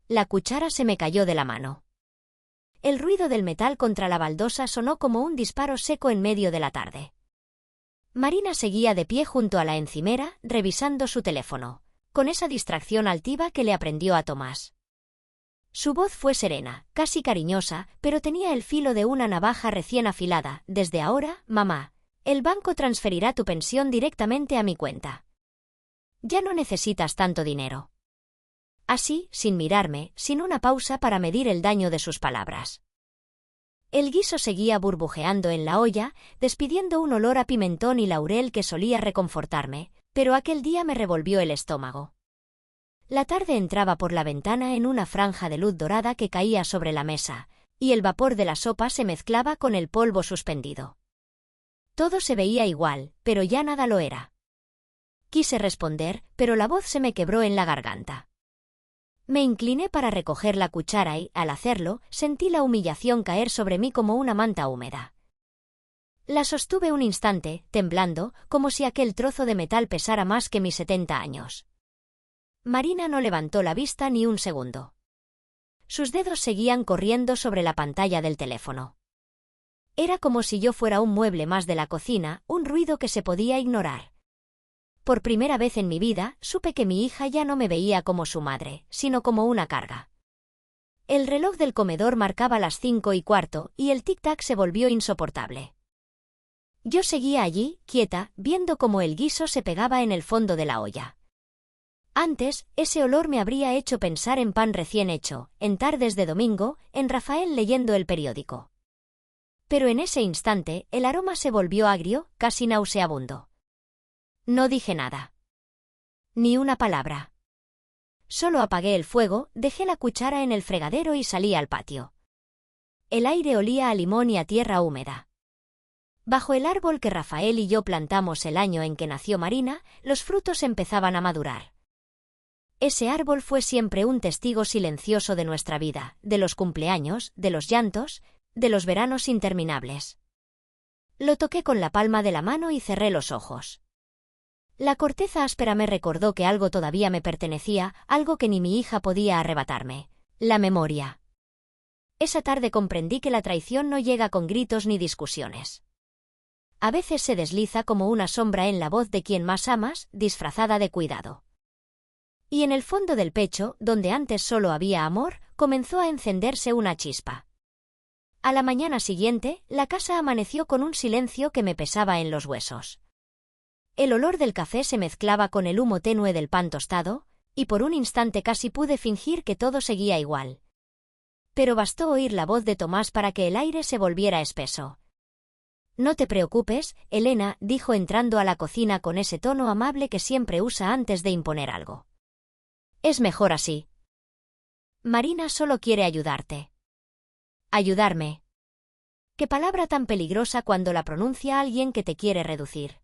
La cuchara se me cayó de la mano. El ruido del metal contra la baldosa sonó como un disparo seco en medio de la tarde. Marina seguía de pie junto a la encimera, revisando su teléfono, con esa distracción altiva que le aprendió a Tomás. Su voz fue serena, casi cariñosa, pero tenía el filo de una navaja recién afilada. Desde ahora, mamá, el banco transferirá tu pensión directamente a mi cuenta. Ya no necesitas tanto dinero. Así, sin mirarme, sin una pausa para medir el daño de sus palabras. El guiso seguía burbujeando en la olla, despidiendo un olor a pimentón y laurel que solía reconfortarme, pero aquel día me revolvió el estómago. La tarde entraba por la ventana en una franja de luz dorada que caía sobre la mesa, y el vapor de la sopa se mezclaba con el polvo suspendido. Todo se veía igual, pero ya nada lo era. Quise responder, pero la voz se me quebró en la garganta. Me incliné para recoger la cuchara y, al hacerlo, sentí la humillación caer sobre mí como una manta húmeda. La sostuve un instante, temblando, como si aquel trozo de metal pesara más que mis 70 años. Marina no levantó la vista ni un segundo. Sus dedos seguían corriendo sobre la pantalla del teléfono. Era como si yo fuera un mueble más de la cocina, un ruido que se podía ignorar. Por primera vez en mi vida, supe que mi hija ya no me veía como su madre, sino como una carga. El reloj del comedor marcaba las 5:15, y el tic-tac se volvió insoportable. Yo seguía allí, quieta, viendo cómo el guiso se pegaba en el fondo de la olla. Antes, ese olor me habría hecho pensar en pan recién hecho, en tardes de domingo, en Rafael leyendo el periódico. Pero en ese instante, el aroma se volvió agrio, casi nauseabundo. No dije nada. Ni una palabra. Solo apagué el fuego, dejé la cuchara en el fregadero y salí al patio. El aire olía a limón y a tierra húmeda. Bajo el árbol que Rafael y yo plantamos el año en que nació Marina, los frutos empezaban a madurar. Ese árbol fue siempre un testigo silencioso de nuestra vida, de los cumpleaños, de los llantos, de los veranos interminables. Lo toqué con la palma de la mano y cerré los ojos. La corteza áspera me recordó que algo todavía me pertenecía, algo que ni mi hija podía arrebatarme: la memoria. Esa tarde comprendí que la traición no llega con gritos ni discusiones. A veces se desliza como una sombra en la voz de quien más amas, disfrazada de cuidado. Y en el fondo del pecho, donde antes solo había amor, comenzó a encenderse una chispa. A la mañana siguiente, la casa amaneció con un silencio que me pesaba en los huesos. El olor del café se mezclaba con el humo tenue del pan tostado, y por un instante casi pude fingir que todo seguía igual. Pero bastó oír la voz de Tomás para que el aire se volviera espeso. «No te preocupes, Elena», dijo entrando a la cocina con ese tono amable que siempre usa antes de imponer algo. «Es mejor así. Marina solo quiere ayudarte». «Ayudarme». Qué palabra tan peligrosa cuando la pronuncia alguien que te quiere reducir.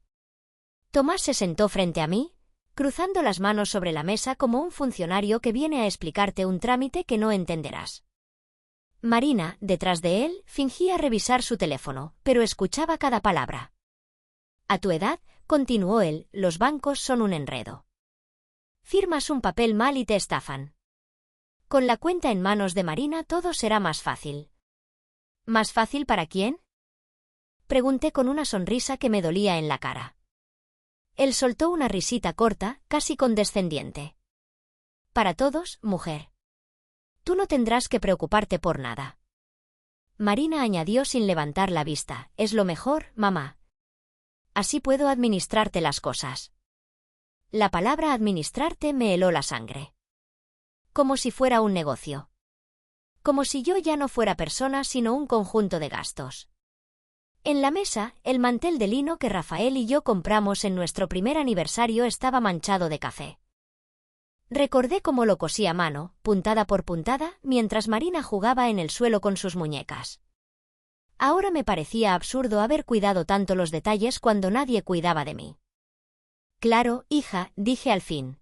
Tomás se sentó frente a mí, cruzando las manos sobre la mesa como un funcionario que viene a explicarte un trámite que no entenderás. Marina, detrás de él, fingía revisar su teléfono, pero escuchaba cada palabra. «A tu edad», continuó él, «los bancos son un enredo. Firmas un papel mal y te estafan. Con la cuenta en manos de Marina todo será más fácil». «¿Más fácil para quién?», pregunté con una sonrisa que me dolía en la cara. Él soltó una risita corta, casi condescendiente. «Para todos, mujer. Tú no tendrás que preocuparte por nada». Marina añadió sin levantar la vista: «Es lo mejor, mamá. Así puedo administrarte las cosas». La palabra administrarte me heló la sangre. Como si fuera un negocio. Como si yo ya no fuera persona sino un conjunto de gastos. En la mesa, el mantel de lino que Rafael y yo compramos en nuestro primer aniversario estaba manchado de café. Recordé cómo lo cosí a mano, puntada por puntada, mientras Marina jugaba en el suelo con sus muñecas. Ahora me parecía absurdo haber cuidado tanto los detalles cuando nadie cuidaba de mí. «Claro, hija», dije al fin.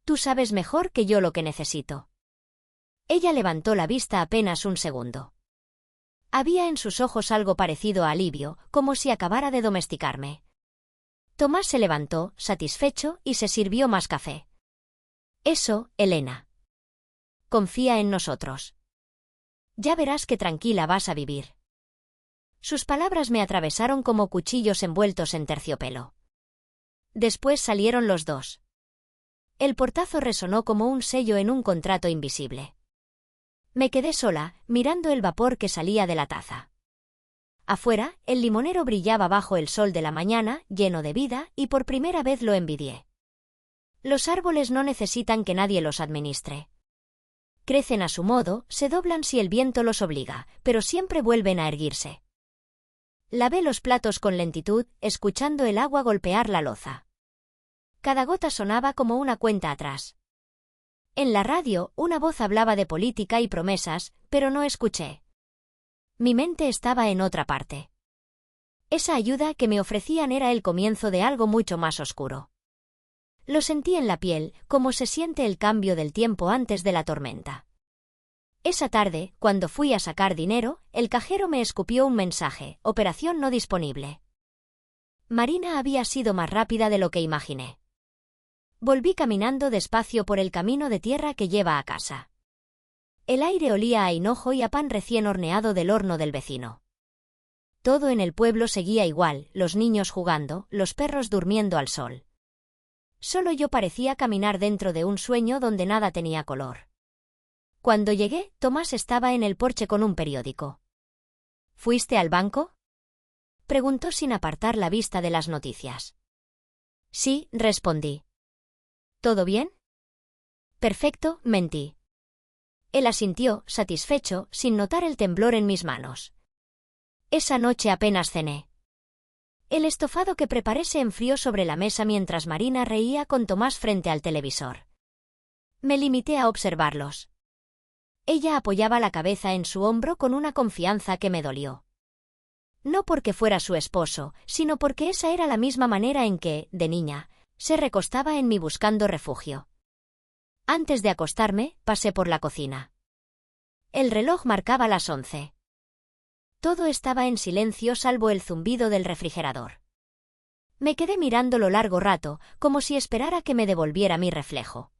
«Tú sabes mejor que yo lo que necesito». Ella levantó la vista apenas un segundo. Había en sus ojos algo parecido a alivio, como si acabara de domesticarme. Tomás se levantó, satisfecho, y se sirvió más café. «Eso, Elena. confía en nosotros. Ya verás qué tranquila vas a vivir. Sus palabras me atravesaron como cuchillos envueltos en terciopelo. Después salieron los dos. El portazo resonó como un sello en un contrato invisible. Me quedé sola, mirando el vapor que salía de la taza. Afuera, el limonero brillaba bajo el sol de la mañana, lleno de vida, y por primera vez lo envidié. Los árboles no necesitan que nadie los administre. Crecen a su modo, se doblan si el viento los obliga, pero siempre vuelven a erguirse. Lavé los platos con lentitud, escuchando el agua golpear la loza. Cada gota sonaba como una cuenta atrás. En la radio, una voz hablaba de política y promesas, pero no escuché. Mi mente estaba en otra parte. Esa ayuda que me ofrecían era el comienzo de algo mucho más oscuro. Lo sentí en la piel, como se siente el cambio del tiempo antes de la tormenta. Esa tarde, cuando fui a sacar dinero, el cajero me escupió un mensaje: operación no disponible. Marina había sido más rápida de lo que imaginé. Volví caminando despacio por el camino de tierra que lleva a casa. El aire olía a hinojo y a pan recién horneado del horno del vecino. Todo en el pueblo seguía igual, los niños jugando, los perros durmiendo al sol. Solo yo parecía caminar dentro de un sueño donde nada tenía color. Cuando llegué, Tomás estaba en el porche con un periódico. ¿Fuiste al banco?, preguntó sin apartar la vista de las noticias. Sí, respondí. ¿Todo bien? Perfecto, mentí. Él asintió, satisfecho, sin notar el temblor en mis manos. Esa noche apenas cené. El estofado que preparé se enfrió sobre la mesa mientras Marina reía con Tomás frente al televisor. Me limité a observarlos. Ella apoyaba la cabeza en su hombro con una confianza que me dolió. No porque fuera su esposo, sino porque esa era la misma manera en que, de niña, se recostaba en mí buscando refugio. Antes de acostarme, pasé por la cocina. El reloj marcaba las 11. Todo estaba en silencio salvo el zumbido del refrigerador. Me quedé mirándolo largo rato, como si esperara que me devolviera mi reflejo.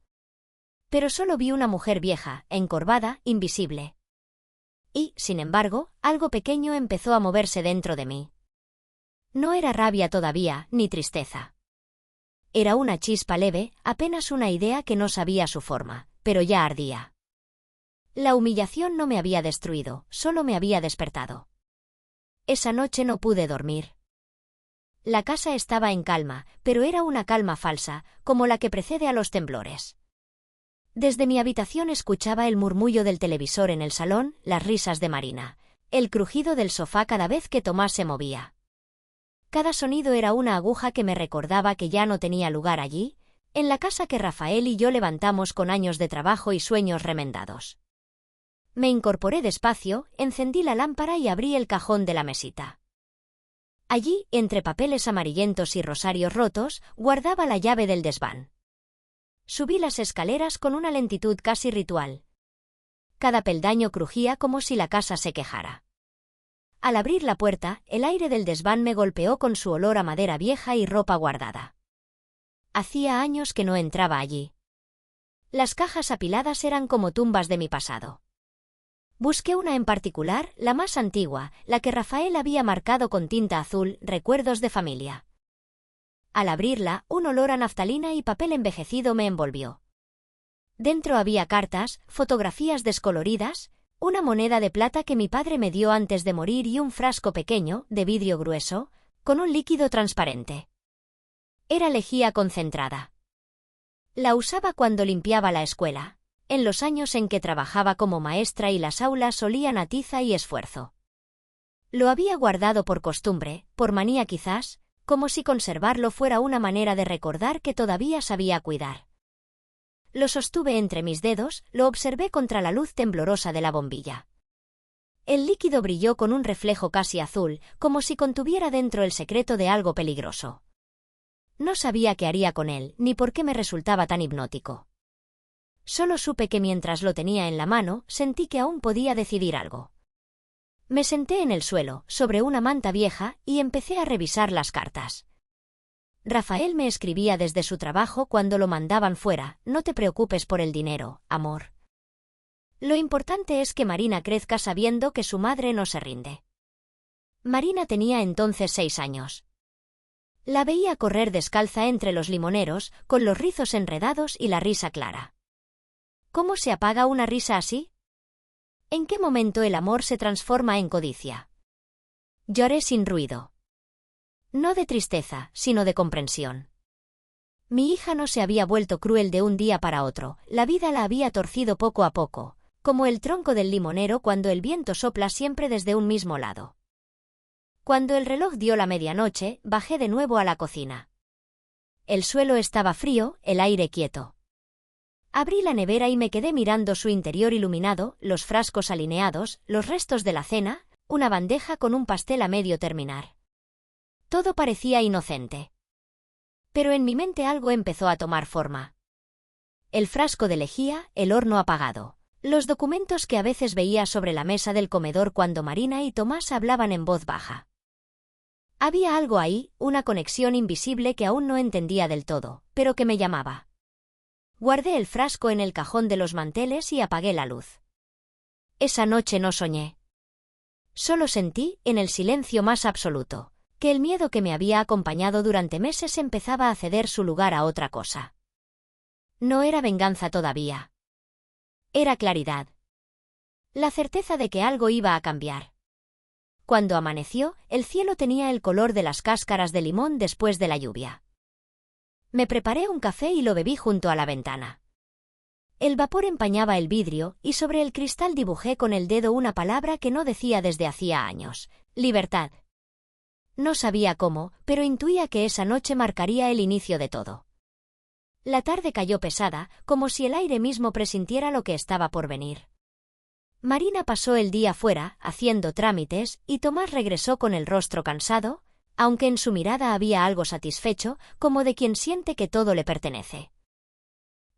Pero solo vi una mujer vieja, encorvada, invisible. Y, sin embargo, algo pequeño empezó a moverse dentro de mí. No era rabia todavía, ni tristeza. Era una chispa leve, apenas una idea que no sabía su forma, pero ya ardía. La humillación no me había destruido, solo me había despertado. Esa noche no pude dormir. La casa estaba en calma, pero era una calma falsa, como la que precede a los temblores. Desde mi habitación escuchaba el murmullo del televisor en el salón, las risas de Marina, el crujido del sofá cada vez que Tomás se movía. Cada sonido era una aguja que me recordaba que ya no tenía lugar allí, en la casa que Rafael y yo levantamos con años de trabajo y sueños remendados. Me incorporé despacio, encendí la lámpara y abrí el cajón de la mesita. Allí, entre papeles amarillentos y rosarios rotos, guardaba la llave del desván. Subí las escaleras con una lentitud casi ritual. Cada peldaño crujía como si la casa se quejara. Al abrir la puerta, el aire del desván me golpeó con su olor a madera vieja y ropa guardada. Hacía años que no entraba allí. Las cajas apiladas eran como tumbas de mi pasado. Busqué una en particular, la más antigua, la que Rafael había marcado con tinta azul, recuerdos de familia. Al abrirla, un olor a naftalina y papel envejecido me envolvió. Dentro había cartas, fotografías descoloridas, una moneda de plata que mi padre me dio antes de morir y un frasco pequeño, de vidrio grueso, con un líquido transparente. Era lejía concentrada. La usaba cuando limpiaba la escuela, en los años en que trabajaba como maestra y las aulas olían a tiza y esfuerzo. Lo había guardado por costumbre, por manía quizás, como si conservarlo fuera una manera de recordar que todavía sabía cuidar. Lo sostuve entre mis dedos, lo observé contra la luz temblorosa de la bombilla. El líquido brilló con un reflejo casi azul, como si contuviera dentro el secreto de algo peligroso. No sabía qué haría con él, ni por qué me resultaba tan hipnótico. Solo supe que mientras lo tenía en la mano, sentí que aún podía decidir algo. Me senté en el suelo, sobre una manta vieja, y empecé a revisar las cartas. Rafael me escribía desde su trabajo cuando lo mandaban fuera: no te preocupes por el dinero, amor. Lo importante es que Marina crezca sabiendo que su madre no se rinde. Marina tenía entonces 6 años. La veía correr descalza entre los limoneros, con los rizos enredados y la risa clara. ¿Cómo se apaga una risa así? ¿En qué momento el amor se transforma en codicia? Lloré sin ruido. No de tristeza, sino de comprensión. Mi hija no se había vuelto cruel de un día para otro, la vida la había torcido poco a poco, como el tronco del limonero cuando el viento sopla siempre desde un mismo lado. Cuando el reloj dio la medianoche, bajé de nuevo a la cocina. El suelo estaba frío, el aire quieto. Abrí la nevera y me quedé mirando su interior iluminado, los frascos alineados, los restos de la cena, una bandeja con un pastel a medio terminar. Todo parecía inocente. Pero en mi mente algo empezó a tomar forma. El frasco de lejía, el horno apagado, los documentos que a veces veía sobre la mesa del comedor cuando Marina y Tomás hablaban en voz baja. Había algo ahí, una conexión invisible que aún no entendía del todo, pero que me llamaba. Guardé el frasco en el cajón de los manteles y apagué la luz. Esa noche no soñé. Solo sentí, en el silencio más absoluto, que el miedo que me había acompañado durante meses empezaba a ceder su lugar a otra cosa. No era venganza todavía. Era claridad. La certeza de que algo iba a cambiar. Cuando amaneció, el cielo tenía el color de las cáscaras de limón después de la lluvia. Me preparé un café y lo bebí junto a la ventana. El vapor empañaba el vidrio y sobre el cristal dibujé con el dedo una palabra que no decía desde hacía años: libertad. No sabía cómo, pero intuía que esa noche marcaría el inicio de todo. La tarde cayó pesada, como si el aire mismo presintiera lo que estaba por venir. Marina pasó el día fuera, haciendo trámites, y Tomás regresó con el rostro cansado, aunque en su mirada había algo satisfecho, como de quien siente que todo le pertenece.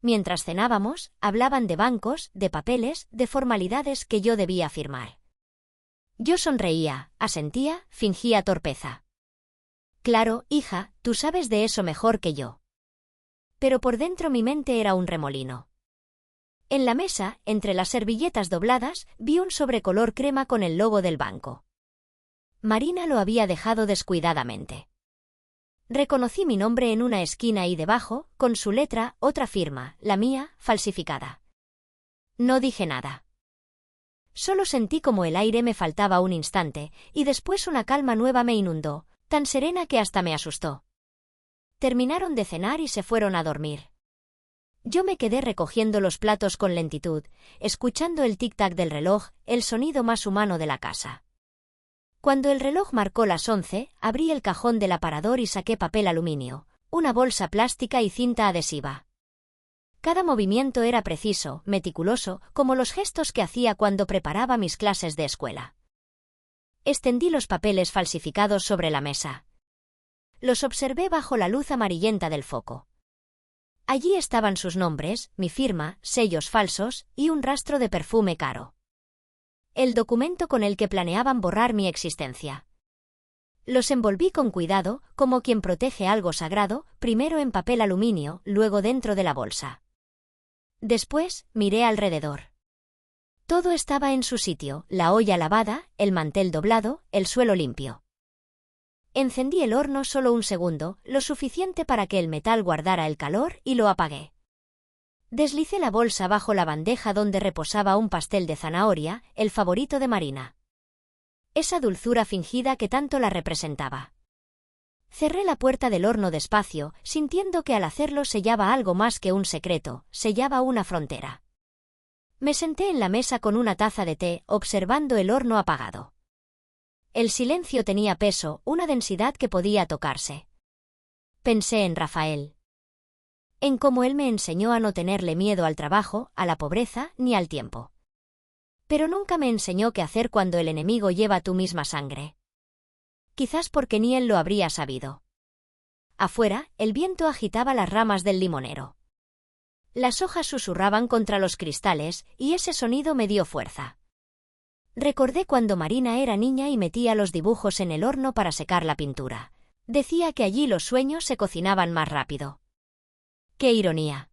Mientras cenábamos, hablaban de bancos, de papeles, de formalidades que yo debía firmar. Yo sonreía, asentía, fingía torpeza. Claro, hija, tú sabes de eso mejor que yo. Pero por dentro mi mente era un remolino. En la mesa, entre las servilletas dobladas, vi un sobre color crema con el logo del banco. Marina lo había dejado descuidadamente. Reconocí mi nombre en una esquina y debajo, con su letra, otra firma, la mía, falsificada. No dije nada. Solo sentí como el aire me faltaba un instante, y después una calma nueva me inundó, tan serena que hasta me asustó. Terminaron de cenar y se fueron a dormir. Yo me quedé recogiendo los platos con lentitud, escuchando el tic-tac del reloj, el sonido más humano de la casa. Cuando el reloj marcó las 11, abrí el cajón del aparador y saqué papel aluminio, una bolsa plástica y cinta adhesiva. Cada movimiento era preciso, meticuloso, como los gestos que hacía cuando preparaba mis clases de escuela. Extendí los papeles falsificados sobre la mesa. Los observé bajo la luz amarillenta del foco. Allí estaban sus nombres, mi firma, sellos falsos y un rastro de perfume caro. El documento con el que planeaban borrar mi existencia. Los envolví con cuidado, como quien protege algo sagrado, primero en papel aluminio, luego dentro de la bolsa. Después, miré alrededor. Todo estaba en su sitio, la olla lavada, el mantel doblado, el suelo limpio. Encendí el horno solo un segundo, lo suficiente para que el metal guardara el calor, y lo apagué. Deslicé la bolsa bajo la bandeja donde reposaba un pastel de zanahoria, el favorito de Marina. Esa dulzura fingida que tanto la representaba. Cerré la puerta del horno despacio, sintiendo que al hacerlo sellaba algo más que un secreto, sellaba una frontera. Me senté en la mesa con una taza de té, observando el horno apagado. El silencio tenía peso, una densidad que podía tocarse. Pensé en Rafael. En cómo él me enseñó a no tenerle miedo al trabajo, a la pobreza, ni al tiempo. Pero nunca me enseñó qué hacer cuando el enemigo lleva tu misma sangre. Quizás porque ni él lo habría sabido. Afuera, el viento agitaba las ramas del limonero. Las hojas susurraban contra los cristales, y ese sonido me dio fuerza. Recordé cuando Marina era niña y metía los dibujos en el horno para secar la pintura. Decía que allí los sueños se cocinaban más rápido. ¡Qué ironía!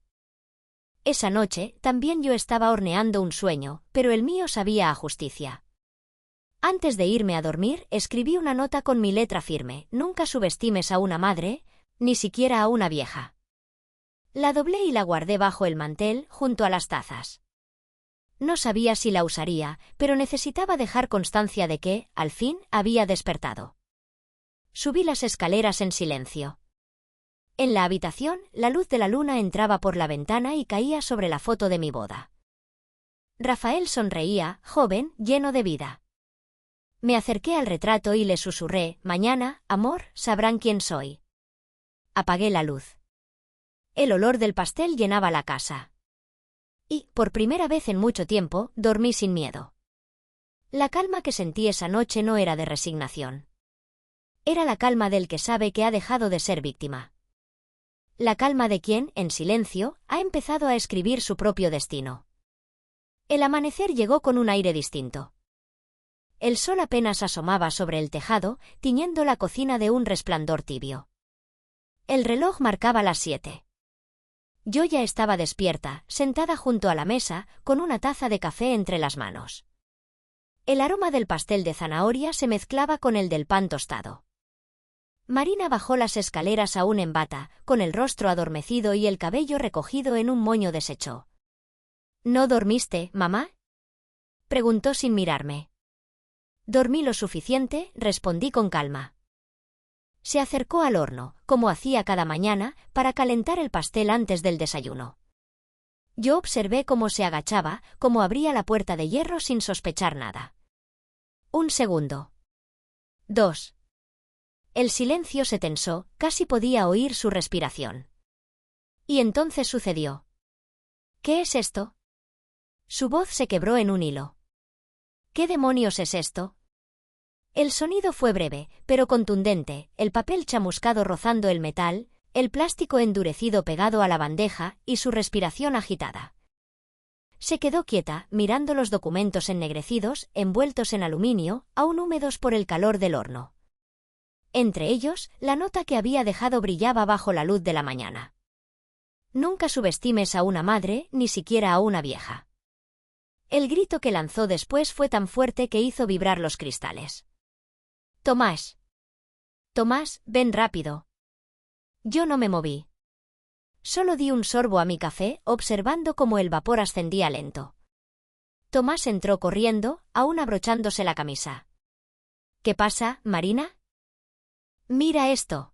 Esa noche también yo estaba horneando un sueño, pero el mío sabía a justicia. Antes de irme a dormir, escribí una nota con mi letra firme: nunca subestimes a una madre, ni siquiera a una vieja. La doblé y la guardé bajo el mantel, junto a las tazas. No sabía si la usaría, pero necesitaba dejar constancia de que, al fin, había despertado. Subí las escaleras en silencio. En la habitación, la luz de la luna entraba por la ventana y caía sobre la foto de mi boda. Rafael sonreía, joven, lleno de vida. Me acerqué al retrato y le susurré: mañana, amor, sabrán quién soy. Apagué la luz. El olor del pastel llenaba la casa. Y, por primera vez en mucho tiempo, dormí sin miedo. La calma que sentí esa noche no era de resignación. Era la calma del que sabe que ha dejado de ser víctima. La calma de quien, en silencio, ha empezado a escribir su propio destino. El amanecer llegó con un aire distinto. El sol apenas asomaba sobre el tejado, tiñendo la cocina de un resplandor tibio. El reloj marcaba las 7. Yo ya estaba despierta, sentada junto a la mesa, con una taza de café entre las manos. El aroma del pastel de zanahoria se mezclaba con el del pan tostado. Marina bajó las escaleras aún en bata, con el rostro adormecido y el cabello recogido en un moño deshecho. ¿No dormiste, mamá?, preguntó sin mirarme. Dormí lo suficiente, respondí con calma. Se acercó al horno, como hacía cada mañana, para calentar el pastel antes del desayuno. Yo observé cómo se agachaba, cómo abría la puerta de hierro sin sospechar nada. 1 segundo. 2. El silencio se tensó, casi podía oír su respiración. Y entonces sucedió. ¿Qué es esto? Su voz se quebró en un hilo. ¿Qué demonios es esto? El sonido fue breve, pero contundente, el papel chamuscado rozando el metal, el plástico endurecido pegado a la bandeja y su respiración agitada. Se quedó quieta, mirando los documentos ennegrecidos, envueltos en aluminio, aún húmedos por el calor del horno. Entre ellos, la nota que había dejado brillaba bajo la luz de la mañana. Nunca subestimes a una madre, ni siquiera a una vieja. El grito que lanzó después fue tan fuerte que hizo vibrar los cristales. Tomás. Tomás, ven rápido. Yo no me moví. Solo di un sorbo a mi café, observando cómo el vapor ascendía lento. Tomás entró corriendo, aún abrochándose la camisa. ¿Qué pasa, Marina? Mira esto.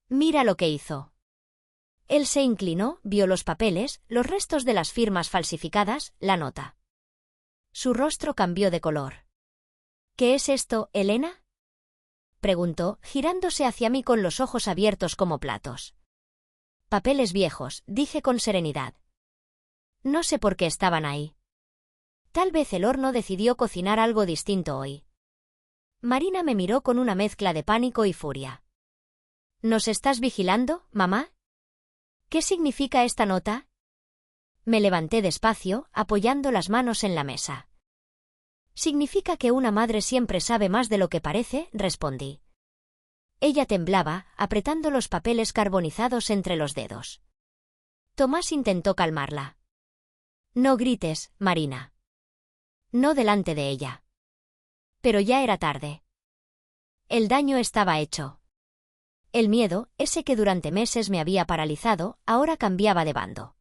Mira lo que hizo. Él se inclinó, vio los papeles, los restos de las firmas falsificadas, la nota. Su rostro cambió de color. ¿Qué es esto, Elena?, preguntó, girándose hacia mí con los ojos abiertos como platos. Papeles viejos, dije con serenidad. No sé por qué estaban ahí. Tal vez el horno decidió cocinar algo distinto hoy. Marina me miró con una mezcla de pánico y furia. ¿Nos estás vigilando, mamá? ¿Qué significa esta nota? Me levanté despacio, apoyando las manos en la mesa. Significa que una madre siempre sabe más de lo que parece, respondí. Ella temblaba, apretando los papeles carbonizados entre los dedos. Tomás intentó calmarla. No grites, Marina. No delante de ella. Pero ya era tarde. El daño estaba hecho. El miedo, ese que durante meses me había paralizado, ahora cambiaba de bando.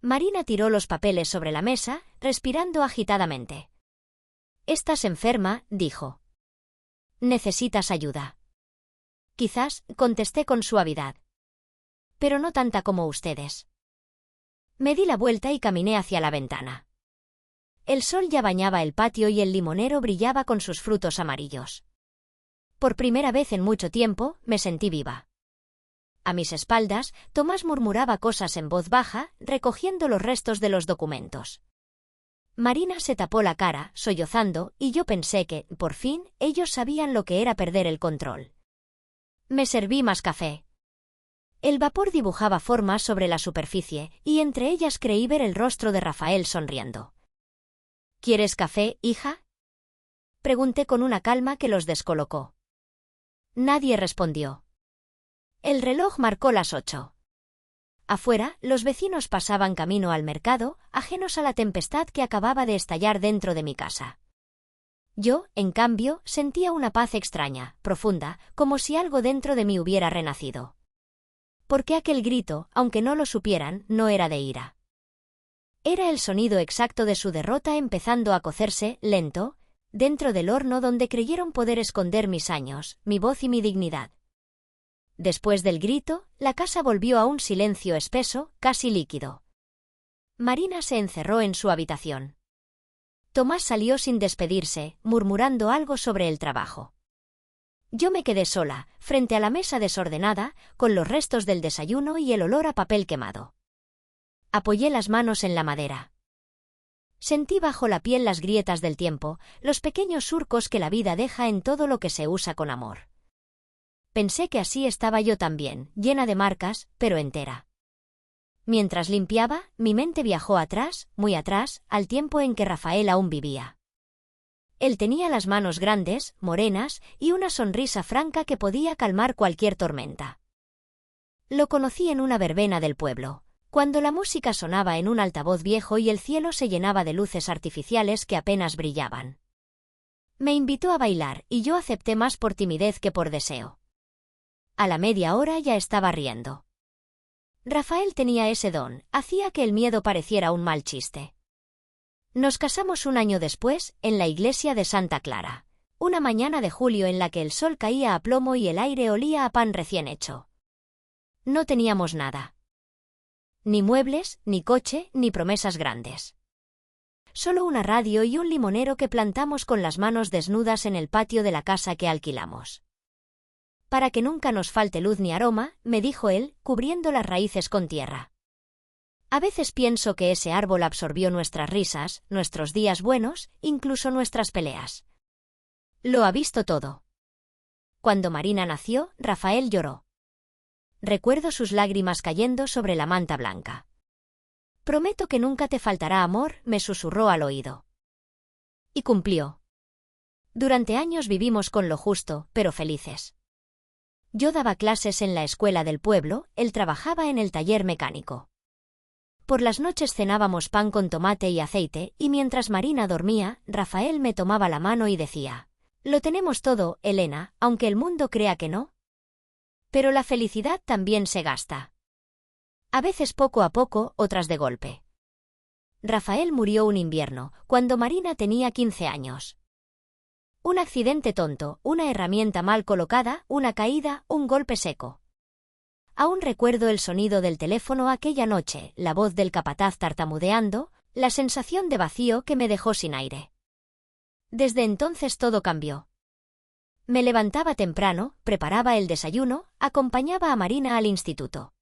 Marina tiró los papeles sobre la mesa, respirando agitadamente. Estás enferma, dijo. Necesitas ayuda. Quizás, contesté con suavidad. Pero no tanta como ustedes. Me di la vuelta y caminé hacia la ventana. El sol ya bañaba el patio y el limonero brillaba con sus frutos amarillos. Por primera vez en mucho tiempo, me sentí viva. A mis espaldas, Tomás murmuraba cosas en voz baja, recogiendo los restos de los documentos. Marina se tapó la cara, sollozando, y yo pensé que, por fin, ellos sabían lo que era perder el control. Me serví más café. El vapor dibujaba formas sobre la superficie, y entre ellas creí ver el rostro de Rafael sonriendo. ¿Quieres café, hija?, pregunté con una calma que los descolocó. Nadie respondió. El reloj marcó las 8. Afuera, los vecinos pasaban camino al mercado, ajenos a la tempestad que acababa de estallar dentro de mi casa. Yo, en cambio, sentía una paz extraña, profunda, como si algo dentro de mí hubiera renacido. Porque aquel grito, aunque no lo supieran, no era de ira. Era el sonido exacto de su derrota empezando a cocerse, lento, dentro del horno donde creyeron poder esconder mis años, mi voz y mi dignidad. Después del grito, la casa volvió a un silencio espeso, casi líquido. Marina se encerró en su habitación. Tomás salió sin despedirse, murmurando algo sobre el trabajo. Yo me quedé sola, frente a la mesa desordenada, con los restos del desayuno y el olor a papel quemado. Apoyé las manos en la madera. Sentí bajo la piel las grietas del tiempo, los pequeños surcos que la vida deja en todo lo que se usa con amor. Pensé que así estaba yo también, llena de marcas, pero entera. Mientras limpiaba, mi mente viajó atrás, muy atrás, al tiempo en que Rafael aún vivía. Él tenía las manos grandes, morenas, y una sonrisa franca que podía calmar cualquier tormenta. Lo conocí en una verbena del pueblo, cuando la música sonaba en un altavoz viejo y el cielo se llenaba de luces artificiales que apenas brillaban. Me invitó a bailar y yo acepté más por timidez que por deseo. A la media hora ya estaba riendo. Rafael tenía ese don, hacía que el miedo pareciera un mal chiste. Nos casamos un año después, en la iglesia de Santa Clara, una mañana de julio en la que el sol caía a plomo y el aire olía a pan recién hecho. No teníamos nada. Ni muebles, ni coche, ni promesas grandes. Solo una radio y un limonero que plantamos con las manos desnudas en el patio de la casa que alquilamos. Para que nunca nos falte luz ni aroma, me dijo él, cubriendo las raíces con tierra. A veces pienso que ese árbol absorbió nuestras risas, nuestros días buenos, incluso nuestras peleas. Lo ha visto todo. Cuando Marina nació, Rafael lloró. Recuerdo sus lágrimas cayendo sobre la manta blanca. Prometo que nunca te faltará amor, me susurró al oído. Y cumplió. Durante años vivimos con lo justo, pero felices. Yo daba clases en la escuela del pueblo, él trabajaba en el taller mecánico. Por las noches cenábamos pan con tomate y aceite, y mientras Marina dormía, Rafael me tomaba la mano y decía: «Lo tenemos todo, Elena, aunque el mundo crea que no. Pero la felicidad también se gasta. A veces poco a poco, otras de golpe». Rafael murió un invierno, cuando Marina tenía 15 años. Un accidente tonto, una herramienta mal colocada, una caída, un golpe seco. Aún recuerdo el sonido del teléfono aquella noche, la voz del capataz tartamudeando, la sensación de vacío que me dejó sin aire. Desde entonces todo cambió. Me levantaba temprano, preparaba el desayuno, acompañaba a Marina al instituto.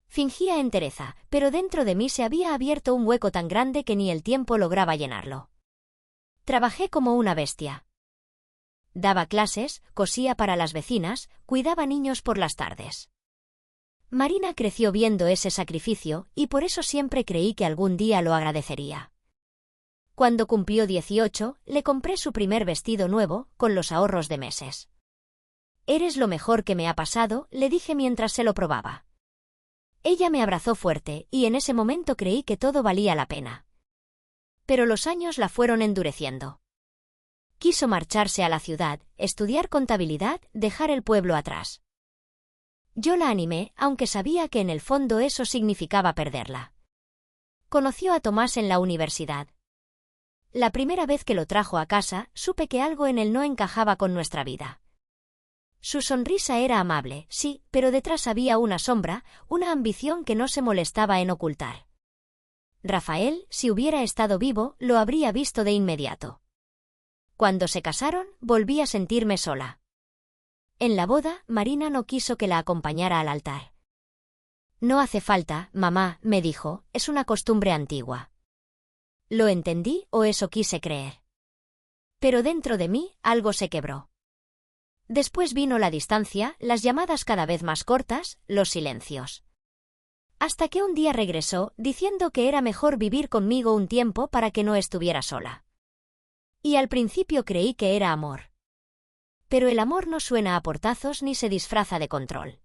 Fingía entereza, pero dentro de mí se había abierto un hueco tan grande que ni el tiempo lograba llenarlo. Trabajé como una bestia. Daba clases, cosía para las vecinas, cuidaba niños por las tardes. Marina creció viendo ese sacrificio, y por eso siempre creí que algún día lo agradecería. Cuando cumplió 18, le compré su primer vestido nuevo, con los ahorros de meses. «Eres lo mejor que me ha pasado», le dije mientras se lo probaba. Ella me abrazó fuerte, y en ese momento creí que todo valía la pena. Pero los años la fueron endureciendo. Quiso marcharse a la ciudad, estudiar contabilidad, dejar el pueblo atrás. Yo la animé, aunque sabía que en el fondo eso significaba perderla. Conoció a Tomás en la universidad. La primera vez que lo trajo a casa, supe que algo en él no encajaba con nuestra vida. Su sonrisa era amable, sí, pero detrás había una sombra, una ambición que no se molestaba en ocultar. Rafael, si hubiera estado vivo, lo habría visto de inmediato. Cuando se casaron, volví a sentirme sola. En la boda, Marina no quiso que la acompañara al altar. «No hace falta, mamá», me dijo, «es una costumbre antigua». Lo entendí, o eso quise creer. Pero dentro de mí, algo se quebró. Después vino la distancia, las llamadas cada vez más cortas, los silencios. Hasta que un día regresó, diciendo que era mejor vivir conmigo un tiempo para que no estuviera sola. Y al principio creí que era amor. Pero el amor no suena a portazos ni se disfraza de control.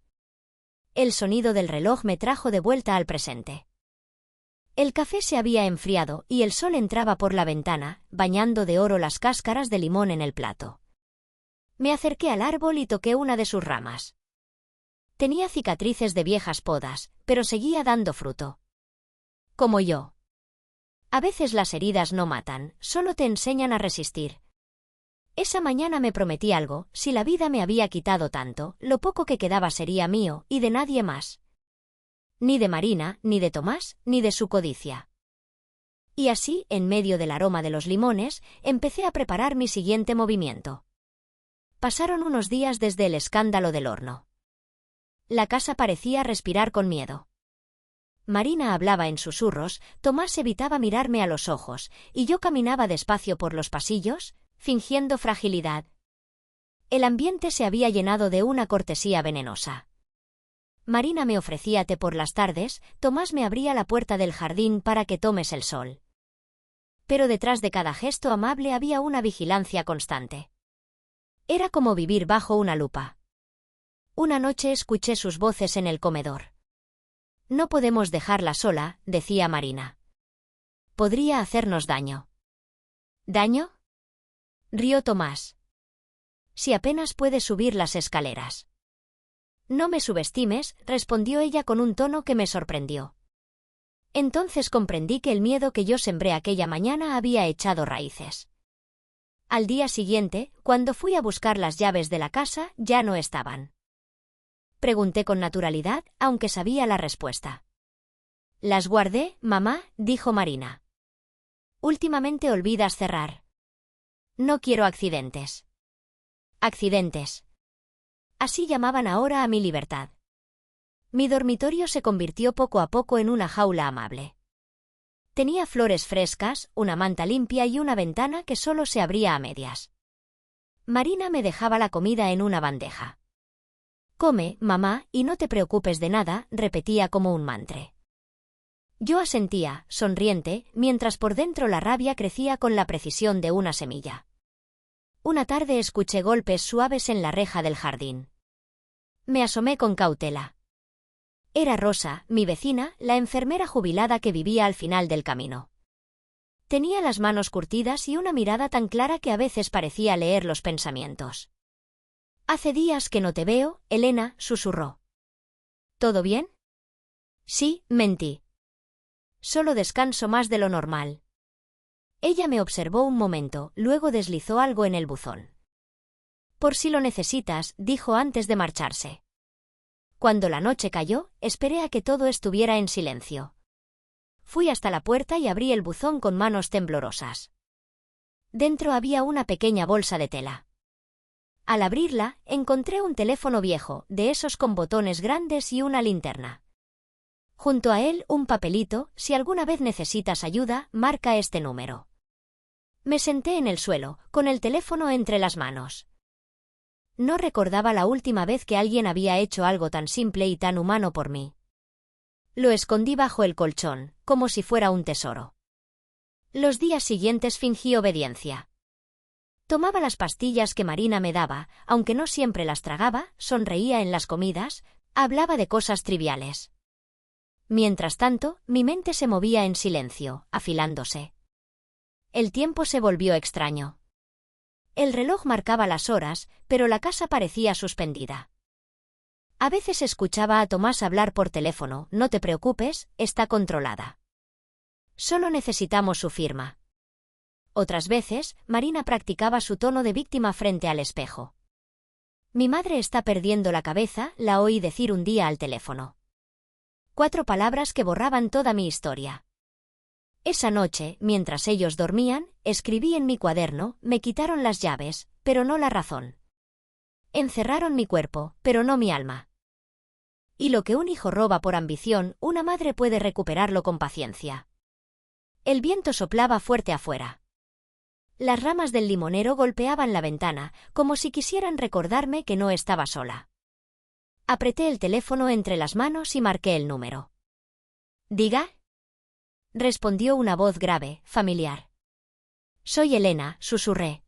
El sonido del reloj me trajo de vuelta al presente. El café se había enfriado y el sol entraba por la ventana, bañando de oro las cáscaras de limón en el plato. Me acerqué al árbol y toqué una de sus ramas. Tenía cicatrices de viejas podas, pero seguía dando fruto. Como yo. A veces las heridas no matan, solo te enseñan a resistir. Esa mañana me prometí algo: si la vida me había quitado tanto, lo poco que quedaba sería mío y de nadie más. Ni de Marina, ni de Tomás, ni de su codicia. Y así, en medio del aroma de los limones, empecé a preparar mi siguiente movimiento. Pasaron unos días desde el escándalo del horno. La casa parecía respirar con miedo. Marina hablaba en susurros, Tomás evitaba mirarme a los ojos, y yo caminaba despacio por los pasillos, fingiendo fragilidad. El ambiente se había llenado de una cortesía venenosa. Marina me ofrecía té por las tardes, Tomás me abría la puerta del jardín para que tomes el sol. Pero detrás de cada gesto amable había una vigilancia constante. Era como vivir bajo una lupa. Una noche escuché sus voces en el comedor. «No podemos dejarla sola», decía Marina. «Podría hacernos daño». «¿Daño?», rió Tomás. «Si apenas puede subir las escaleras». «No me subestimes», respondió ella con un tono que me sorprendió. Entonces comprendí que el miedo que yo sembré aquella mañana había echado raíces. Al día siguiente, cuando fui a buscar las llaves de la casa, ya no estaban. Pregunté con naturalidad, aunque sabía la respuesta. «Las guardé, mamá», dijo Marina. «Últimamente olvidas cerrar. No quiero accidentes». «Accidentes». Así llamaban ahora a mi libertad. Mi dormitorio se convirtió poco a poco en una jaula amable. Tenía flores frescas, una manta limpia y una ventana que solo se abría a medias. Marina me dejaba la comida en una bandeja. «Come, mamá, y no te preocupes de nada», repetía como un mantra. Yo asentía, sonriente, mientras por dentro la rabia crecía con la precisión de una semilla. Una tarde escuché golpes suaves en la reja del jardín. Me asomé con cautela. Era Rosa, mi vecina, la enfermera jubilada que vivía al final del camino. Tenía las manos curtidas y una mirada tan clara que a veces parecía leer los pensamientos. «Hace días que no te veo, Elena», susurró. «¿Todo bien?» «Sí», mentí. «Solo descanso más de lo normal». Ella me observó un momento, luego deslizó algo en el buzón. «Por si lo necesitas», dijo antes de marcharse. Cuando la noche cayó, esperé a que todo estuviera en silencio. Fui hasta la puerta y abrí el buzón con manos temblorosas. Dentro había una pequeña bolsa de tela. Al abrirla, encontré un teléfono viejo, de esos con botones grandes y una linterna. Junto a él, un papelito: «Si alguna vez necesitas ayuda, marca este número». Me senté en el suelo, con el teléfono entre las manos. No recordaba la última vez que alguien había hecho algo tan simple y tan humano por mí. Lo escondí bajo el colchón, como si fuera un tesoro. Los días siguientes fingí obediencia. Tomaba las pastillas que Marina me daba, aunque no siempre las tragaba, sonreía en las comidas, hablaba de cosas triviales. Mientras tanto, mi mente se movía en silencio, afilándose. El tiempo se volvió extraño. El reloj marcaba las horas, pero la casa parecía suspendida. A veces escuchaba a Tomás hablar por teléfono: «No te preocupes, está controlada. Solo necesitamos su firma». Otras veces, Marina practicaba su tono de víctima frente al espejo. «Mi madre está perdiendo la cabeza», la oí decir un día al teléfono. 4 palabras que borraban toda mi historia. Esa noche, mientras ellos dormían, escribí en mi cuaderno: «Me quitaron las llaves, pero no la razón. Encerraron mi cuerpo, pero no mi alma». Y lo que un hijo roba por ambición, una madre puede recuperarlo con paciencia. El viento soplaba fuerte afuera. Las ramas del limonero golpeaban la ventana, como si quisieran recordarme que no estaba sola. Apreté el teléfono entre las manos y marqué el número. «¿Diga?», respondió una voz grave, familiar. «Soy Elena», susurré.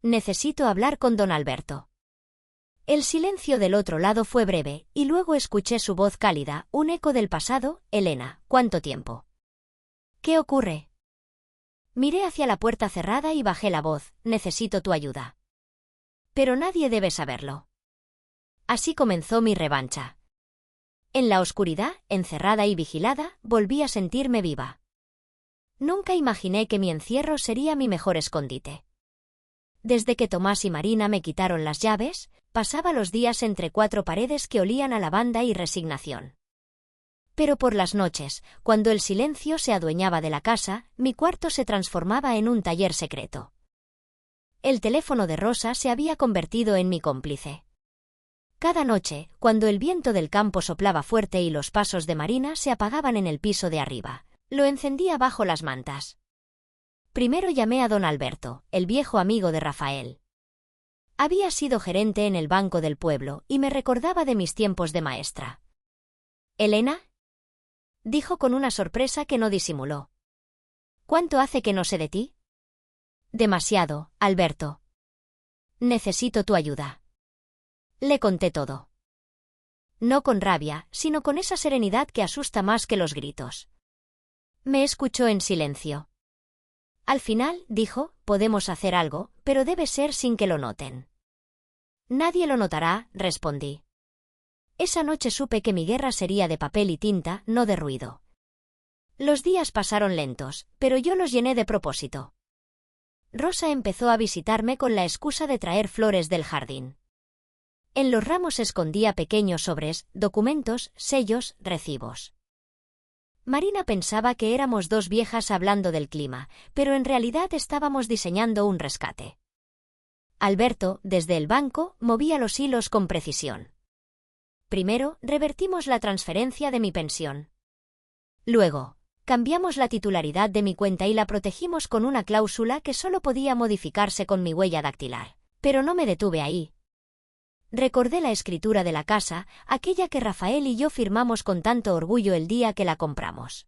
«Necesito hablar con don Alberto». El silencio del otro lado fue breve, y luego escuché su voz cálida, un eco del pasado. Elena, ¿cuánto tiempo? ¿Qué ocurre? Miré hacia la puerta cerrada y bajé la voz. Necesito tu ayuda. Pero nadie debe saberlo. Así comenzó mi revancha. En la oscuridad, encerrada y vigilada, volví a sentirme viva. Nunca imaginé que mi encierro sería mi mejor escondite. Desde que Tomás y Marina me quitaron las llaves, pasaba los días entre cuatro paredes que olían a lavanda y resignación. Pero por las noches, cuando el silencio se adueñaba de la casa, mi cuarto se transformaba en un taller secreto. El teléfono de Rosa se había convertido en mi cómplice. Cada noche, cuando el viento del campo soplaba fuerte y los pasos de Marina se apagaban en el piso de arriba, lo encendía bajo las mantas. Primero llamé a don Alberto, el viejo amigo de Rafael. Había sido gerente en el Banco del Pueblo y me recordaba de mis tiempos de maestra. «¿Elena?», dijo con una sorpresa que no disimuló. «¿Cuánto hace que no sé de ti?». «Demasiado, Alberto. Necesito tu ayuda». Le conté todo. No con rabia, sino con esa serenidad que asusta más que los gritos. Me escuchó en silencio. Al final, dijo, podemos hacer algo, pero debe ser sin que lo noten. Nadie lo notará, respondí. Esa noche supe que mi guerra sería de papel y tinta, no de ruido. Los días pasaron lentos, pero yo los llené de propósito. Rosa empezó a visitarme con la excusa de traer flores del jardín. En los ramos escondía pequeños sobres, documentos, sellos, recibos. Marina pensaba que éramos dos viejas hablando del clima, pero en realidad estábamos diseñando un rescate. Alberto, desde el banco, movía los hilos con precisión. Primero, revertimos la transferencia de mi pensión. Luego, cambiamos la titularidad de mi cuenta y la protegimos con una cláusula que solo podía modificarse con mi huella dactilar. Pero no me detuve ahí. Recordé la escritura de la casa, aquella que Rafael y yo firmamos con tanto orgullo el día que la compramos.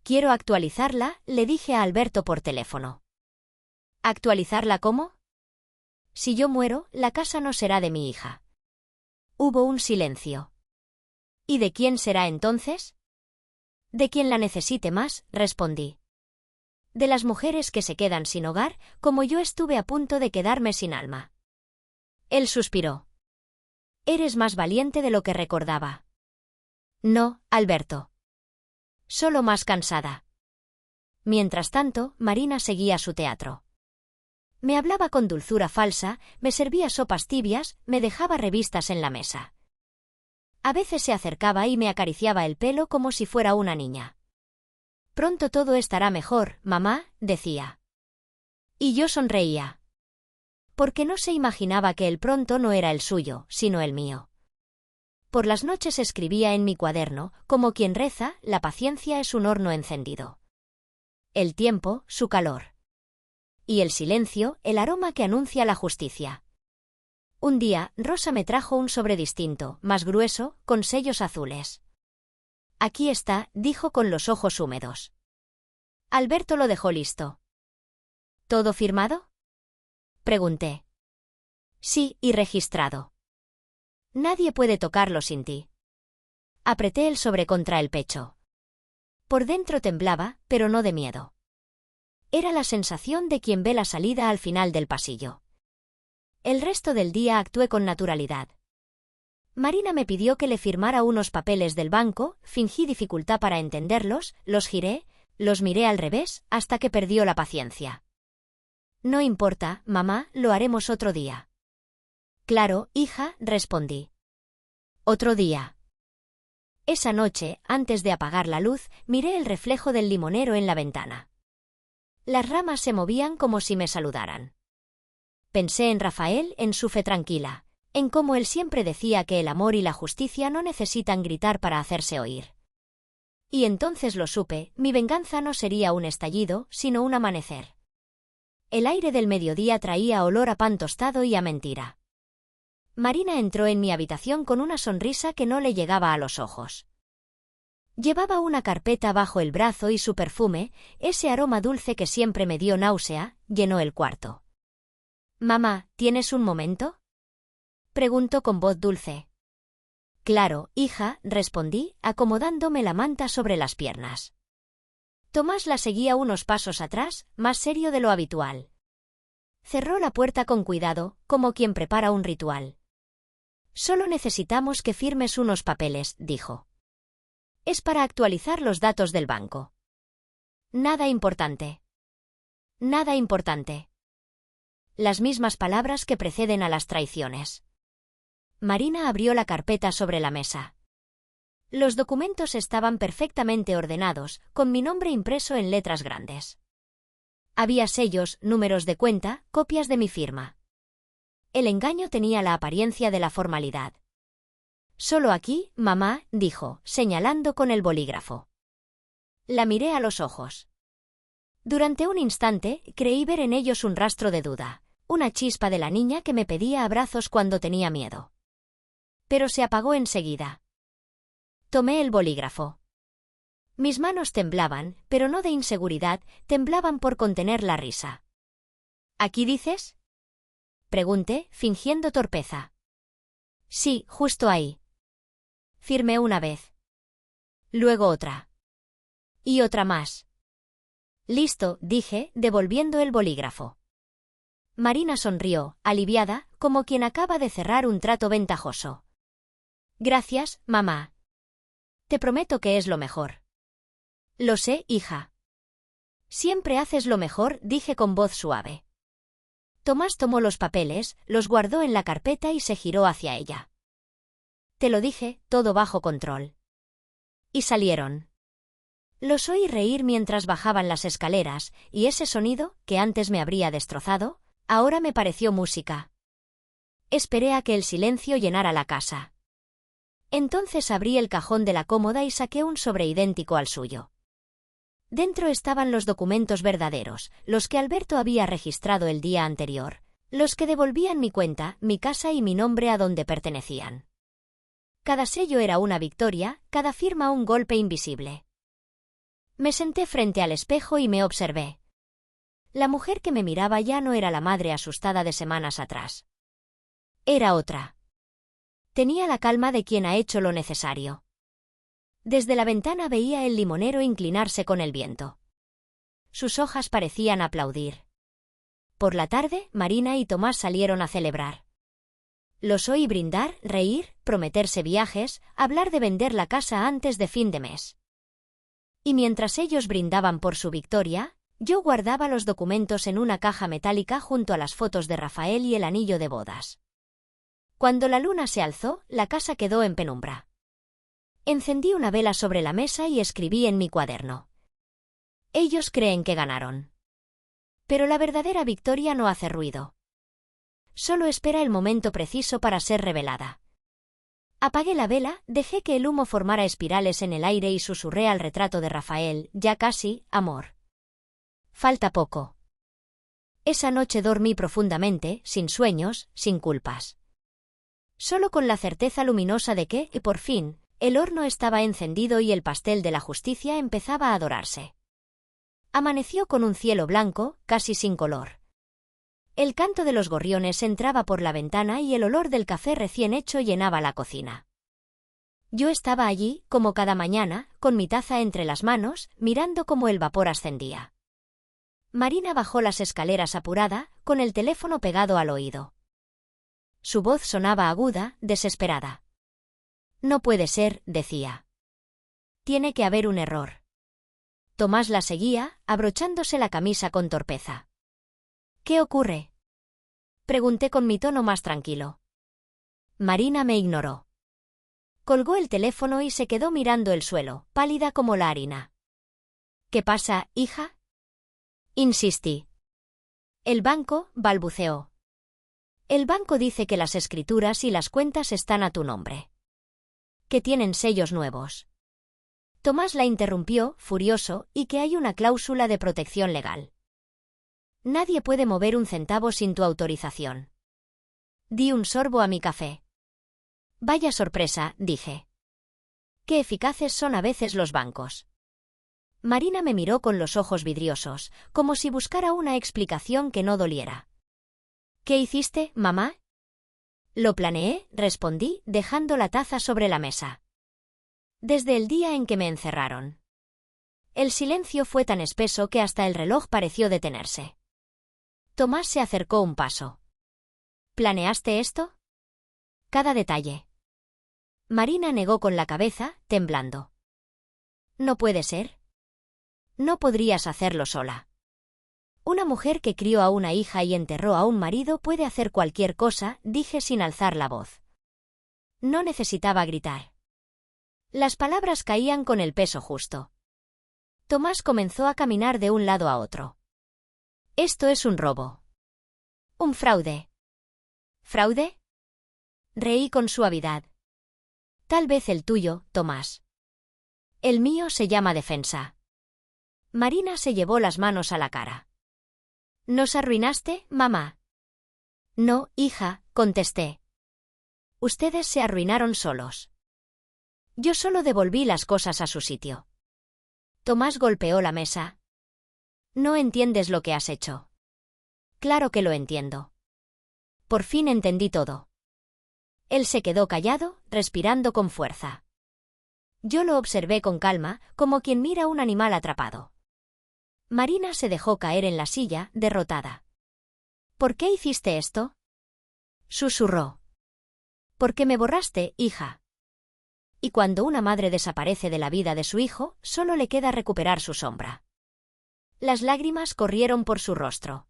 «Quiero actualizarla», le dije a Alberto por teléfono. «¿Actualizarla cómo?». «Si yo muero, la casa no será de mi hija». Hubo un silencio. «¿Y de quién será entonces?». «De quien la necesite más», respondí. «De las mujeres que se quedan sin hogar, como yo estuve a punto de quedarme sin alma». Él suspiró. «Eres más valiente de lo que recordaba». «No, Alberto. Solo más cansada». Mientras tanto, Marina seguía su teatro. Me hablaba con dulzura falsa, me servía sopas tibias, me dejaba revistas en la mesa. A veces se acercaba y me acariciaba el pelo como si fuera una niña. «Pronto todo estará mejor, mamá», decía. Y yo sonreía. Porque no se imaginaba que el pronto no era el suyo, sino el mío. Por las noches escribía en mi cuaderno, como quien reza, la paciencia es un horno encendido. El tiempo, su calor. Y el silencio, el aroma que anuncia la justicia. Un día, Rosa me trajo un sobre distinto, más grueso, con sellos azules. «Aquí está», dijo con los ojos húmedos. Alberto lo dejó listo. «¿Todo firmado?», pregunté. «Sí, y registrado. Nadie puede tocarlo sin ti». Apreté el sobre contra el pecho. Por dentro temblaba, pero no de miedo. Era la sensación de quien ve la salida al final del pasillo. El resto del día actué con naturalidad. Marina me pidió que le firmara unos papeles del banco, fingí dificultad para entenderlos, los giré, los miré al revés, hasta que perdió la paciencia. «No importa, mamá, lo haremos otro día». «Claro, hija», respondí. «Otro día». Esa noche, antes de apagar la luz, miré el reflejo del limonero en la ventana. Las ramas se movían como si me saludaran. Pensé en Rafael, en su fe tranquila, en cómo él siempre decía que el amor y la justicia no necesitan gritar para hacerse oír. Y entonces lo supe, mi venganza no sería un estallido, sino un amanecer. El aire del mediodía traía olor a pan tostado y a mentira. Marina entró en mi habitación con una sonrisa que no le llegaba a los ojos. Llevaba una carpeta bajo el brazo y su perfume, ese aroma dulce que siempre me dio náusea, llenó el cuarto. «Mamá, ¿tienes un momento?», Preguntó con voz dulce. Claro, hija, respondí, acomodándome la manta sobre las piernas. Tomás la seguía unos pasos atrás, más serio de lo habitual. Cerró la puerta con cuidado, como quien prepara un ritual. Solo necesitamos que firmes unos papeles, dijo. Es para actualizar los datos del banco. Nada importante. Nada importante. Las mismas palabras que preceden a las traiciones. Marina abrió la carpeta sobre la mesa. Los documentos estaban perfectamente ordenados, con mi nombre impreso en letras grandes. Había sellos, números de cuenta, copias de mi firma. El engaño tenía la apariencia de la formalidad. Solo aquí, mamá, dijo, señalando con el bolígrafo. La miré a los ojos. Durante un instante, creí ver en ellos un rastro de duda, una chispa de la niña que me pedía abrazos cuando tenía miedo. Pero se apagó enseguida. Tomé el bolígrafo. Mis manos temblaban, pero no de inseguridad, temblaban por contener la risa. ¿Aquí dices? Pregunté, fingiendo torpeza. Sí, justo ahí. Firmé una vez. Luego otra. Y otra más. Listo, dije, devolviendo el bolígrafo. Marina sonrió, aliviada, como quien acaba de cerrar un trato ventajoso. Gracias, mamá. Te prometo que es lo mejor. Lo sé, hija. Siempre haces lo mejor, dije con voz suave. Tomás tomó los papeles, los guardó en la carpeta y se giró hacia ella. Te lo dije, todo bajo control. Y salieron. Los oí reír mientras bajaban las escaleras, y ese sonido, que antes me habría destrozado, ahora me pareció música. Esperé a que el silencio llenara la casa. Entonces abrí el cajón de la cómoda y saqué un sobre idéntico al suyo. Dentro estaban los documentos verdaderos, los que Alberto había registrado el día anterior, los que devolvían mi cuenta, mi casa y mi nombre a donde pertenecían. Cada sello era una victoria, cada firma un golpe invisible. Me senté frente al espejo y me observé. La mujer que me miraba ya no era la madre asustada de semanas atrás. Era otra. Tenía la calma de quien ha hecho lo necesario. Desde la ventana veía el limonero inclinarse con el viento. Sus hojas parecían aplaudir. Por la tarde, Marina y Tomás salieron a celebrar. Los oí brindar, reír, prometerse viajes, hablar de vender la casa antes de fin de mes. Y mientras ellos brindaban por su victoria, yo guardaba los documentos en una caja metálica junto a las fotos de Rafael y el anillo de bodas. Cuando la luna se alzó, la casa quedó en penumbra. Encendí una vela sobre la mesa y escribí en mi cuaderno. Ellos creen que ganaron. Pero la verdadera victoria no hace ruido. Solo espera el momento preciso para ser revelada. Apagué la vela, dejé que el humo formara espirales en el aire y susurré al retrato de Rafael, ya casi, amor. Falta poco. Esa noche dormí profundamente, sin sueños, sin culpas. Solo con la certeza luminosa de que, por fin, el horno estaba encendido y el pastel de la justicia empezaba a dorarse. Amaneció con un cielo blanco, casi sin color. El canto de los gorriones entraba por la ventana y el olor del café recién hecho llenaba la cocina. Yo estaba allí, como cada mañana, con mi taza entre las manos, mirando cómo el vapor ascendía. Marina bajó las escaleras apurada, con el teléfono pegado al oído. Su voz sonaba aguda, desesperada. No puede ser, decía. Tiene que haber un error. Tomás la seguía, abrochándose la camisa con torpeza. ¿Qué ocurre? Pregunté con mi tono más tranquilo. Marina me ignoró. Colgó el teléfono y se quedó mirando el suelo, pálida como la harina. ¿Qué pasa, hija? Insistí. El banco, balbuceó. El banco dice que las escrituras y las cuentas están a tu nombre. Que tienen sellos nuevos. Tomás la interrumpió, furioso, y que hay una cláusula de protección legal. Nadie puede mover un centavo sin tu autorización. Di un sorbo a mi café. Vaya sorpresa, dije. Qué eficaces son a veces los bancos. Marina me miró con los ojos vidriosos, como si buscara una explicación que no doliera. ¿Qué hiciste, mamá? Lo planeé, respondí, dejando la taza sobre la mesa. Desde el día en que me encerraron. El silencio fue tan espeso que hasta el reloj pareció detenerse. Tomás se acercó un paso. ¿Planeaste esto? Cada detalle. Marina negó con la cabeza, temblando. No puede ser. No podrías hacerlo sola. Una mujer que crió a una hija y enterró a un marido puede hacer cualquier cosa, dije sin alzar la voz. No necesitaba gritar. Las palabras caían con el peso justo. Tomás comenzó a caminar de un lado a otro. Esto es un robo. Un fraude. ¿Fraude? Reí con suavidad. Tal vez el tuyo, Tomás. El mío se llama defensa. Marina se llevó las manos a la cara. ¿Nos arruinaste, mamá? No, hija, contesté. Ustedes se arruinaron solos. Yo solo devolví las cosas a su sitio. Tomás golpeó la mesa. No entiendes lo que has hecho. Claro que lo entiendo. Por fin entendí todo. Él se quedó callado, respirando con fuerza. Yo lo observé con calma, como quien mira un animal atrapado. Marina se dejó caer en la silla, derrotada. ¿Por qué hiciste esto? Susurró. Porque me borraste, hija. Y cuando una madre desaparece de la vida de su hijo, solo le queda recuperar su sombra. Las lágrimas corrieron por su rostro.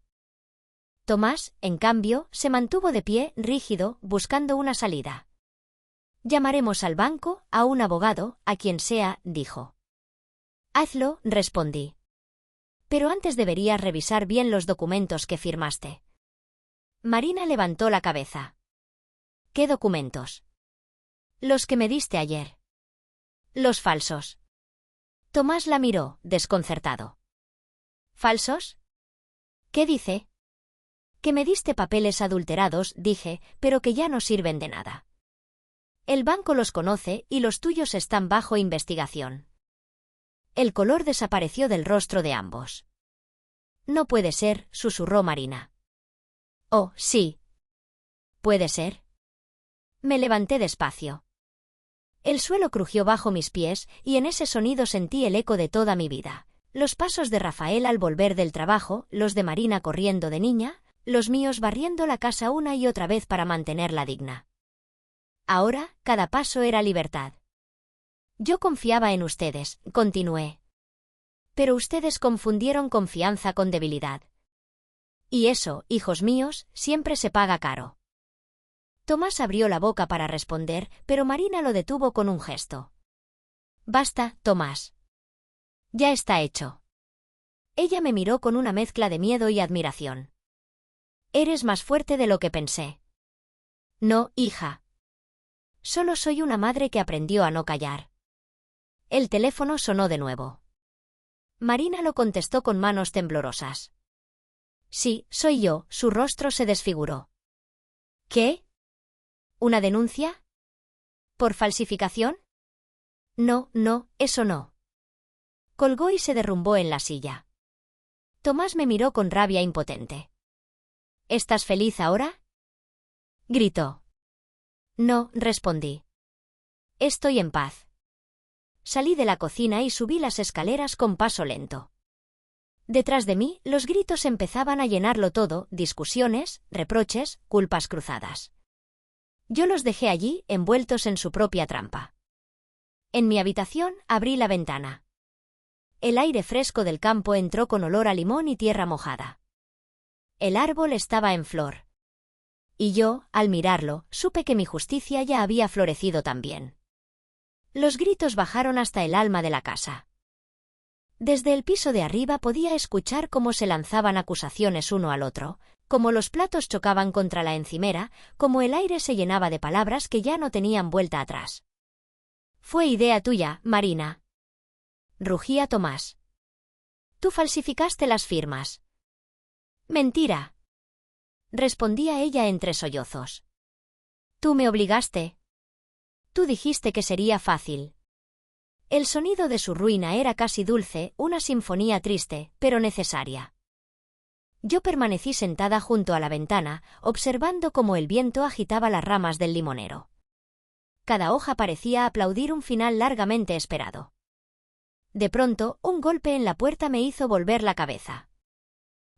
Tomás, en cambio, se mantuvo de pie, rígido, buscando una salida. Llamaremos al banco, a un abogado, a quien sea, dijo. Hazlo, respondí. Pero antes deberías revisar bien los documentos que firmaste. Marina levantó la cabeza. ¿Qué documentos? Los que me diste ayer. Los falsos. Tomás la miró, desconcertado. ¿Falsos? ¿Qué dice? Que me diste papeles adulterados, dije, pero que ya no sirven de nada. El banco los conoce y los tuyos están bajo investigación. El color desapareció del rostro de ambos. No puede ser, susurró Marina. Oh, sí. ¿Puede ser? Me levanté despacio. El suelo crujió bajo mis pies y en ese sonido sentí el eco de toda mi vida. Los pasos de Rafael al volver del trabajo, los de Marina corriendo de niña, los míos barriendo la casa una y otra vez para mantenerla digna. Ahora, cada paso era libertad. Yo confiaba en ustedes, continué. Pero ustedes confundieron confianza con debilidad. Y eso, hijos míos, siempre se paga caro. Tomás abrió la boca para responder, pero Marina lo detuvo con un gesto. Basta, Tomás. Ya está hecho. Ella me miró con una mezcla de miedo y admiración. Eres más fuerte de lo que pensé. No, hija. Solo soy una madre que aprendió a no callar. El teléfono sonó de nuevo. Marina lo contestó con manos temblorosas. Sí, soy yo, su rostro se desfiguró. ¿Qué? ¿Una denuncia? ¿Por falsificación? No, eso no. Colgó y se derrumbó en la silla. Tomás me miró con rabia impotente. ¿Estás feliz ahora? Gritó. No, respondí. Estoy en paz. Salí de la cocina y subí las escaleras con paso lento. Detrás de mí, los gritos empezaban a llenarlo todo, discusiones, reproches, culpas cruzadas. Yo los dejé allí, envueltos en su propia trampa. En mi habitación, abrí la ventana. El aire fresco del campo entró con olor a limón y tierra mojada. El árbol estaba en flor. Y yo, al mirarlo, supe que mi justicia ya había florecido también. Los gritos bajaron hasta el alma de la casa. Desde el piso de arriba podía escuchar cómo se lanzaban acusaciones uno al otro, cómo los platos chocaban contra la encimera, cómo el aire se llenaba de palabras que ya no tenían vuelta atrás. Fue idea tuya, Marina. Rugía Tomás. Tú falsificaste las firmas. Mentira. Respondía ella entre sollozos. Tú me obligaste. Tú dijiste que sería fácil. El sonido de su ruina era casi dulce, una sinfonía triste, pero necesaria. Yo permanecí sentada junto a la ventana, observando cómo el viento agitaba las ramas del limonero. Cada hoja parecía aplaudir un final largamente esperado. De pronto, un golpe en la puerta me hizo volver la cabeza.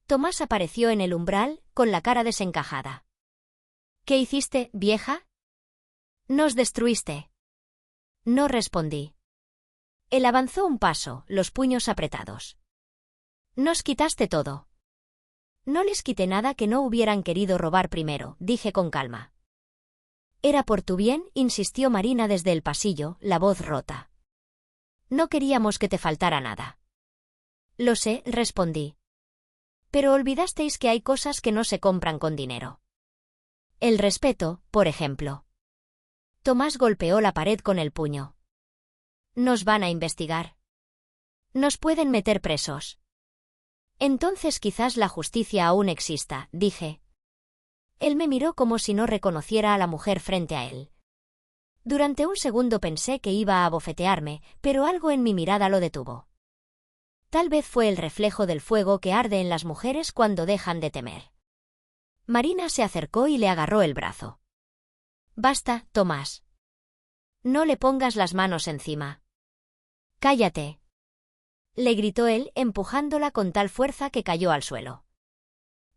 Tomás apareció en el umbral, con la cara desencajada. «¿Qué hiciste, vieja?» «Nos destruiste». No respondí. Él avanzó un paso, los puños apretados. «Nos quitaste todo». «No les quité nada que no hubieran querido robar primero», dije con calma. «Era por tu bien», insistió Marina desde el pasillo, la voz rota. «No queríamos que te faltara nada». «Lo sé», respondí. «Pero olvidasteis que hay cosas que no se compran con dinero. El respeto, por ejemplo». Tomás golpeó la pared con el puño. «Nos van a investigar. Nos pueden meter presos». «Entonces quizás la justicia aún exista», dije. Él me miró como si no reconociera a la mujer frente a él. Durante un segundo pensé que iba a abofetearme, pero algo en mi mirada lo detuvo. Tal vez fue el reflejo del fuego que arde en las mujeres cuando dejan de temer. Marina se acercó y le agarró el brazo. «Basta, Tomás. No le pongas las manos encima». «Cállate», le gritó él, empujándola con tal fuerza que cayó al suelo.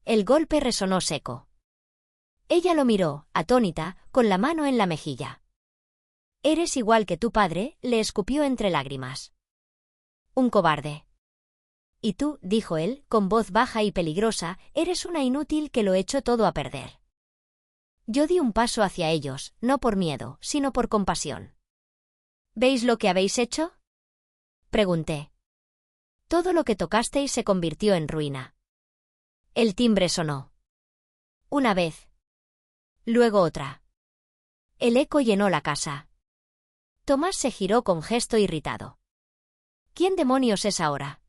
El golpe resonó seco. Ella lo miró, atónita, con la mano en la mejilla. «Eres igual que tu padre», le escupió entre lágrimas. «Un cobarde». «Y tú», dijo él, con voz baja y peligrosa, «eres una inútil que lo echó todo a perder». Yo di un paso hacia ellos, no por miedo, sino por compasión. «¿Veis lo que habéis hecho?», pregunté. «Todo lo que tocasteis se convirtió en ruina». El timbre sonó. Una vez. Luego otra. El eco llenó la casa. Tomás se giró con gesto irritado. «¿Quién demonios es ahora?».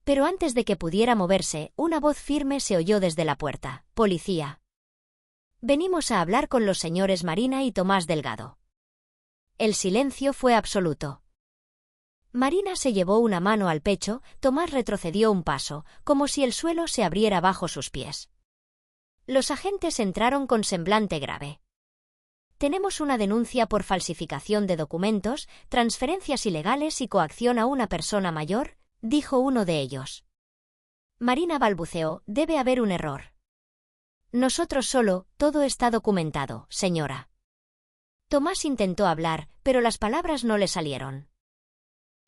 Pero antes de que pudiera moverse, una voz firme se oyó desde la puerta. «Policía. Venimos a hablar con los señores Marina y Tomás Delgado». El silencio fue absoluto. Marina se llevó una mano al pecho, Tomás retrocedió un paso, como si el suelo se abriera bajo sus pies. Los agentes entraron con semblante grave. «Tenemos una denuncia por falsificación de documentos, transferencias ilegales y coacción a una persona mayor», dijo uno de ellos. Marina balbuceó, «debe haber un error». «Nosotros solo, todo está documentado, señora». Tomás intentó hablar, pero las palabras no le salieron.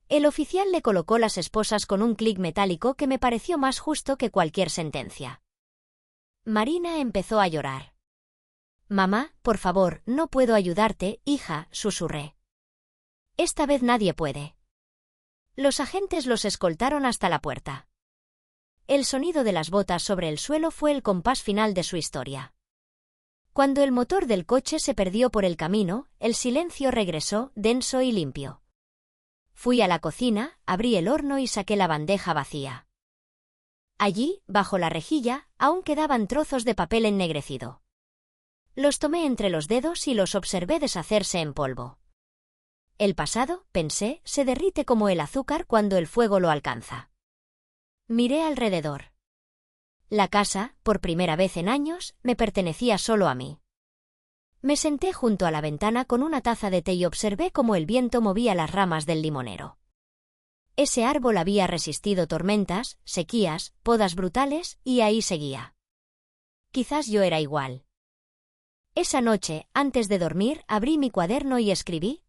El oficial le colocó las esposas con un clic metálico que me pareció más justo que cualquier sentencia. Marina empezó a llorar. «Mamá, por favor, no puedo ayudarte, hija», susurré. «Esta vez nadie puede». Los agentes los escoltaron hasta la puerta. El sonido de las botas sobre el suelo fue el compás final de su historia. Cuando el motor del coche se perdió por el camino, el silencio regresó, denso y limpio. Fui a la cocina, abrí el horno y saqué la bandeja vacía. Allí, bajo la rejilla, aún quedaban trozos de papel ennegrecido. Los tomé entre los dedos y los observé deshacerse en polvo. El pasado, pensé, se derrite como el azúcar cuando el fuego lo alcanza. Miré alrededor. La casa, por primera vez en años, me pertenecía solo a mí. Me senté junto a la ventana con una taza de té y observé cómo el viento movía las ramas del limonero. Ese árbol había resistido tormentas, sequías, podas brutales, y ahí seguía. Quizás yo era igual. Esa noche, antes de dormir, abrí mi cuaderno y escribí: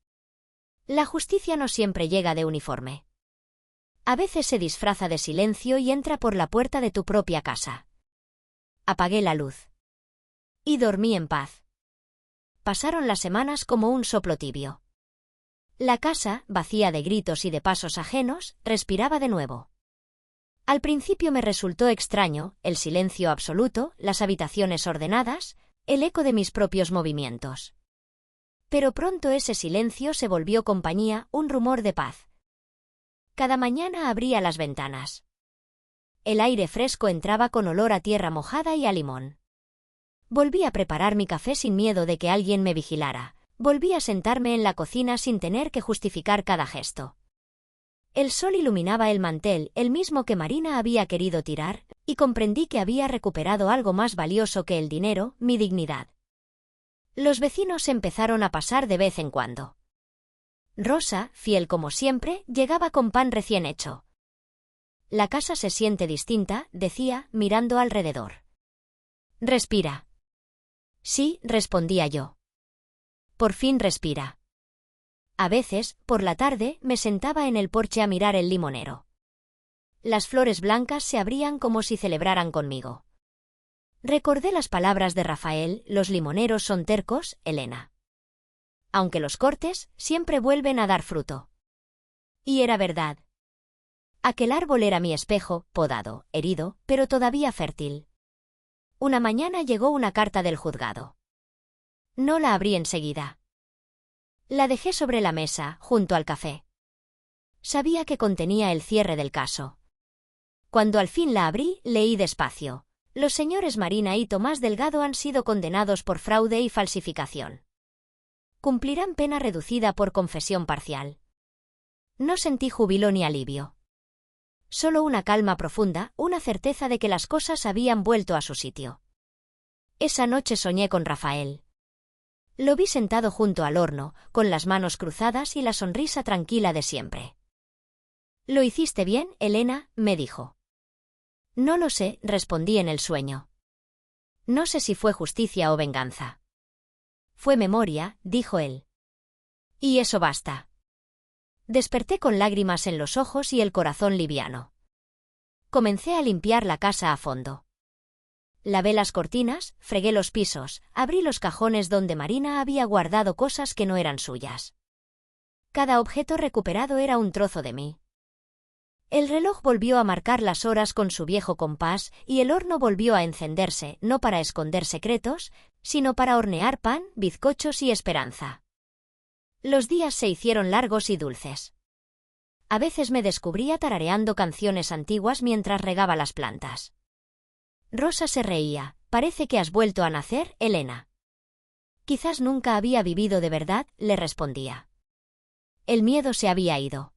«La justicia no siempre llega de uniforme. A veces se disfraza de silencio y entra por la puerta de tu propia casa». Apagué la luz. Y dormí en paz. Pasaron las semanas como un soplo tibio. La casa, vacía de gritos y de pasos ajenos, respiraba de nuevo. Al principio me resultó extraño, el silencio absoluto, las habitaciones ordenadas, el eco de mis propios movimientos. Pero pronto ese silencio se volvió compañía, un rumor de paz. Cada mañana abría las ventanas. El aire fresco entraba con olor a tierra mojada y a limón. Volví a preparar mi café sin miedo de que alguien me vigilara. Volví a sentarme en la cocina sin tener que justificar cada gesto. El sol iluminaba el mantel, el mismo que Marina había querido tirar, y comprendí que había recuperado algo más valioso que el dinero, mi dignidad. Los vecinos empezaron a pasar de vez en cuando. Rosa, fiel como siempre, llegaba con pan recién hecho. La casa se siente distinta, decía, mirando alrededor. Respira. Sí, respondía yo. Por fin respira. A veces, por la tarde, me sentaba en el porche a mirar el limonero. Las flores blancas se abrían como si celebraran conmigo. Recordé las palabras de Rafael, los limoneros son tercos, Elena. Aunque los cortes, siempre vuelven a dar fruto. Y era verdad. Aquel árbol era mi espejo, podado, herido, pero todavía fértil. Una mañana llegó una carta del juzgado. No la abrí enseguida. La dejé sobre la mesa, junto al café. Sabía que contenía el cierre del caso. Cuando al fin la abrí, leí despacio. Los señores Marina y Tomás Delgado han sido condenados por fraude y falsificación. Cumplirán pena reducida por confesión parcial. No sentí júbilo ni alivio. Solo una calma profunda, una certeza de que las cosas habían vuelto a su sitio. Esa noche soñé con Rafael. Lo vi sentado junto al horno, con las manos cruzadas y la sonrisa tranquila de siempre. «¿Lo hiciste bien, Elena?», me dijo. «No lo sé», respondí en el sueño. «No sé si fue justicia o venganza». «Fue memoria», dijo él. «Y eso basta». Desperté con lágrimas en los ojos y el corazón liviano. Comencé a limpiar la casa a fondo. Lavé las cortinas, fregué los pisos, abrí los cajones donde Marina había guardado cosas que no eran suyas. Cada objeto recuperado era un trozo de mí. El reloj volvió a marcar las horas con su viejo compás y el horno volvió a encenderse, no para esconder secretos, sino para hornear pan, bizcochos y esperanza. Los días se hicieron largos y dulces. A veces me descubría tarareando canciones antiguas mientras regaba las plantas. Rosa se reía. «Parece que has vuelto a nacer, Elena». «Quizás nunca había vivido de verdad», le respondía. El miedo se había ido.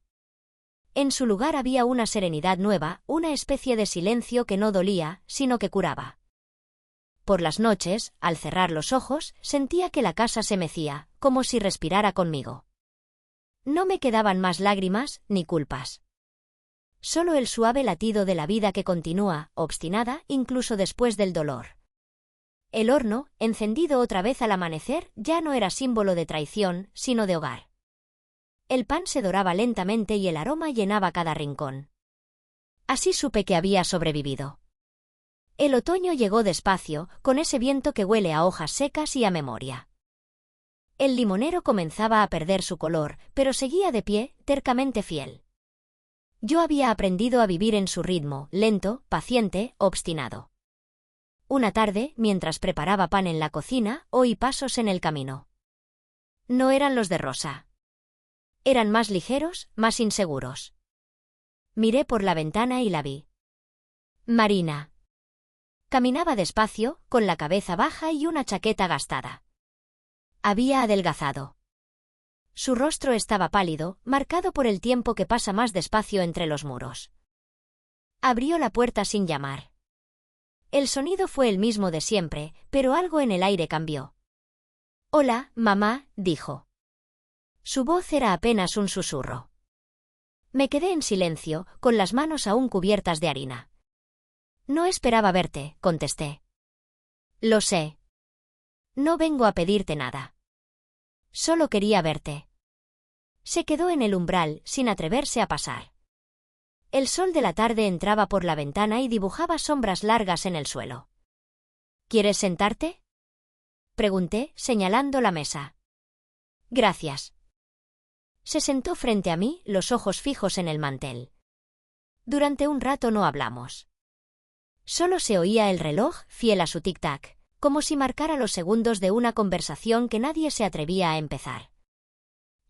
En su lugar había una serenidad nueva, una especie de silencio que no dolía, sino que curaba. Por las noches, al cerrar los ojos, sentía que la casa se mecía, como si respirara conmigo. No me quedaban más lágrimas, ni culpas. Solo el suave latido de la vida que continúa, obstinada, incluso después del dolor. El horno, encendido otra vez al amanecer, ya no era símbolo de traición, sino de hogar. El pan se doraba lentamente y el aroma llenaba cada rincón. Así supe que había sobrevivido. El otoño llegó despacio, con ese viento que huele a hojas secas y a memoria. El limonero comenzaba a perder su color, pero seguía de pie, tercamente fiel. Yo había aprendido a vivir en su ritmo, lento, paciente, obstinado. Una tarde, mientras preparaba pan en la cocina, oí pasos en el camino. No eran los de Rosa. Eran más ligeros, más inseguros. Miré por la ventana y la vi. Marina. Caminaba despacio, con la cabeza baja y una chaqueta gastada. Había adelgazado. Su rostro estaba pálido, marcado por el tiempo que pasa más despacio entre los muros. Abrió la puerta sin llamar. El sonido fue el mismo de siempre, pero algo en el aire cambió. «Hola, mamá», dijo. Su voz era apenas un susurro. Me quedé en silencio, con las manos aún cubiertas de harina. «No esperaba verte», contesté. «Lo sé. No vengo a pedirte nada. Solo quería verte». Se quedó en el umbral, sin atreverse a pasar. El sol de la tarde entraba por la ventana y dibujaba sombras largas en el suelo. «¿Quieres sentarte?», pregunté, señalando la mesa. «Gracias». Se sentó frente a mí, los ojos fijos en el mantel. Durante un rato no hablamos. Solo se oía el reloj, fiel a su tic-tac, como si marcara los segundos de una conversación que nadie se atrevía a empezar.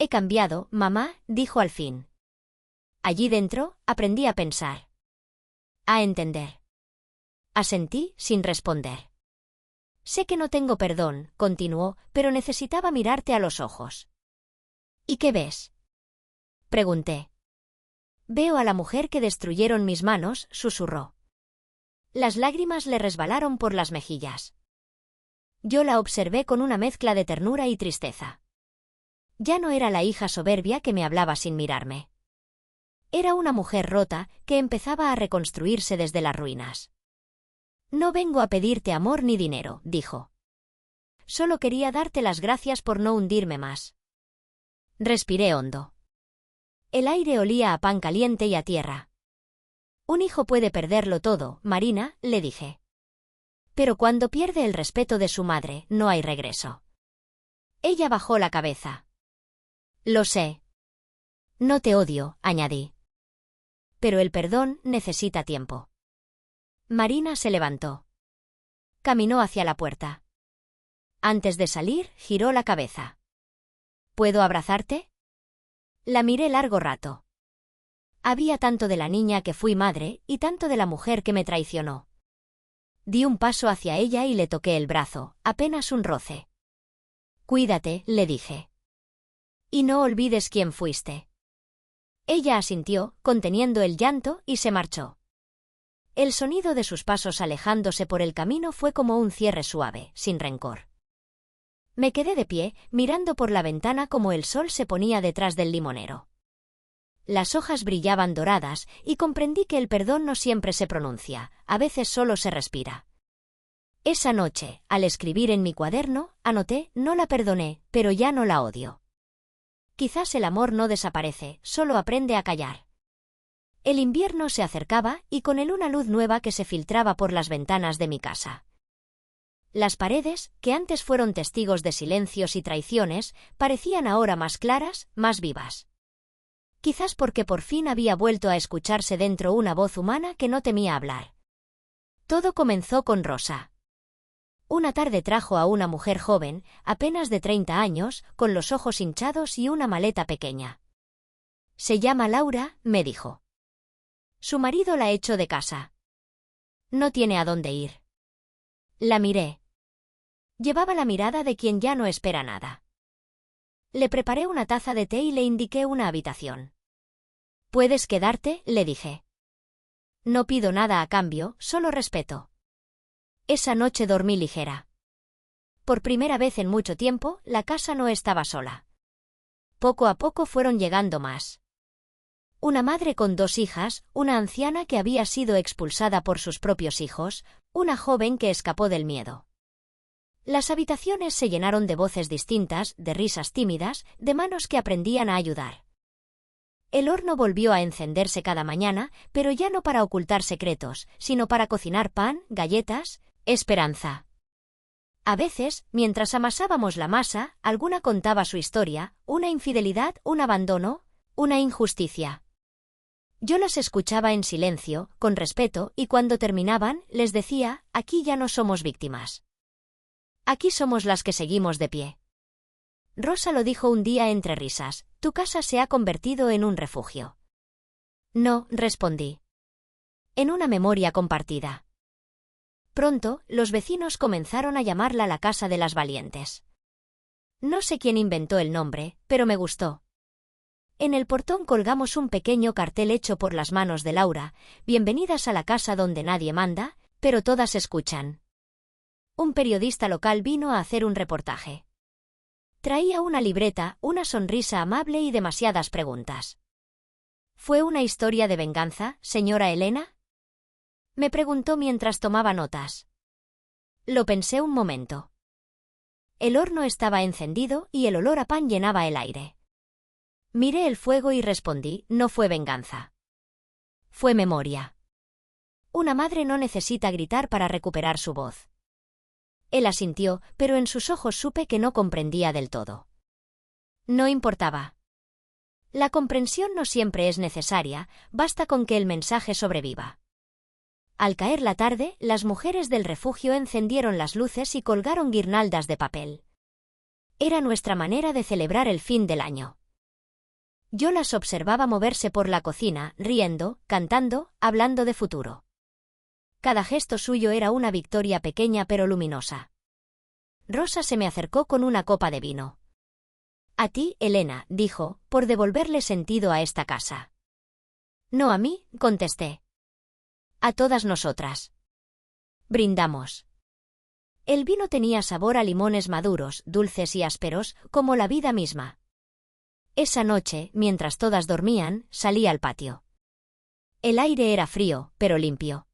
«He cambiado, mamá», dijo al fin. Allí dentro, aprendí a pensar. A entender. Asentí, sin responder. «Sé que no tengo perdón», continuó, «pero necesitaba mirarte a los ojos». «¿Y qué ves?», pregunté. Veo a la mujer que destruyeron mis manos, susurró. Las lágrimas le resbalaron por las mejillas. Yo la observé con una mezcla de ternura y tristeza. Ya no era la hija soberbia que me hablaba sin mirarme. Era una mujer rota que empezaba a reconstruirse desde las ruinas. No vengo a pedirte amor ni dinero, dijo. Solo quería darte las gracias por no hundirme más. Respiré hondo. El aire olía a pan caliente y a tierra. Un hijo puede perderlo todo, Marina, le dije. Pero cuando pierde el respeto de su madre, no hay regreso. Ella bajó la cabeza. Lo sé. No te odio, añadí. Pero el perdón necesita tiempo. Marina se levantó. Caminó hacia la puerta. Antes de salir, giró la cabeza. ¿Puedo abrazarte? La miré largo rato. Había tanto de la niña que fui madre y tanto de la mujer que me traicionó. Di un paso hacia ella y le toqué el brazo, apenas un roce. Cuídate, le dije. Y no olvides quién fuiste. Ella asintió, conteniendo el llanto, y se marchó. El sonido de sus pasos alejándose por el camino fue como un cierre suave, sin rencor. Me quedé de pie, mirando por la ventana como el sol se ponía detrás del limonero. Las hojas brillaban doradas y comprendí que el perdón no siempre se pronuncia, a veces solo se respira. Esa noche, al escribir en mi cuaderno, anoté, no la perdoné, pero ya no la odio. Quizás el amor no desaparece, solo aprende a callar. El invierno se acercaba y con él una luz nueva que se filtraba por las ventanas de mi casa. Las paredes, que antes fueron testigos de silencios y traiciones, parecían ahora más claras, más vivas. Quizás porque por fin había vuelto a escucharse dentro una voz humana que no temía hablar. Todo comenzó con Rosa. Una tarde trajo a una mujer joven, apenas de 30 años, con los ojos hinchados y una maleta pequeña. Se llama Laura, me dijo. Su marido la echó de casa. No tiene a dónde ir. La miré. Llevaba la mirada de quien ya no espera nada. Le preparé una taza de té y le indiqué una habitación. ¿Puedes quedarte?, le dije. No pido nada a cambio, solo respeto. Esa noche dormí ligera. Por primera vez en mucho tiempo, la casa no estaba sola. Poco a poco fueron llegando más. Una madre con 2 hijas, una anciana que había sido expulsada por sus propios hijos, una joven que escapó del miedo. Las habitaciones se llenaron de voces distintas, de risas tímidas, de manos que aprendían a ayudar. El horno volvió a encenderse cada mañana, pero ya no para ocultar secretos, sino para cocinar pan, galletas, esperanza. A veces, mientras amasábamos la masa, alguna contaba su historia, una infidelidad, un abandono, una injusticia. Yo las escuchaba en silencio, con respeto, y cuando terminaban, les decía, aquí ya no somos víctimas. Aquí somos las que seguimos de pie. Rosa lo dijo un día entre risas, tu casa se ha convertido en un refugio. No, respondí. En una memoria compartida. Pronto, los vecinos comenzaron a llamarla la Casa de las Valientes. No sé quién inventó el nombre, pero me gustó. En el portón colgamos un pequeño cartel hecho por las manos de Laura, bienvenidas a la casa donde nadie manda, pero todas escuchan. Un periodista local vino a hacer un reportaje. Traía una libreta, una sonrisa amable y demasiadas preguntas. ¿Fue una historia de venganza, señora Elena?, me preguntó mientras tomaba notas. Lo pensé un momento. El horno estaba encendido y el olor a pan llenaba el aire. Miré el fuego y respondí, no fue venganza. Fue memoria. Una madre no necesita gritar para recuperar su voz. Él asintió, pero en sus ojos supe que no comprendía del todo. No importaba. La comprensión no siempre es necesaria, basta con que el mensaje sobreviva. Al caer la tarde, las mujeres del refugio encendieron las luces y colgaron guirnaldas de papel. Era nuestra manera de celebrar el fin del año. Yo las observaba moverse por la cocina, riendo, cantando, hablando de futuro. Cada gesto suyo era una victoria pequeña pero luminosa. Rosa se me acercó con una copa de vino. A ti, Elena, dijo, por devolverle sentido a esta casa. No a mí, contesté. A todas nosotras. Brindamos. El vino tenía sabor a limones maduros, dulces y ásperos, como la vida misma. Esa noche, mientras todas dormían, salí al patio. El aire era frío, pero limpio.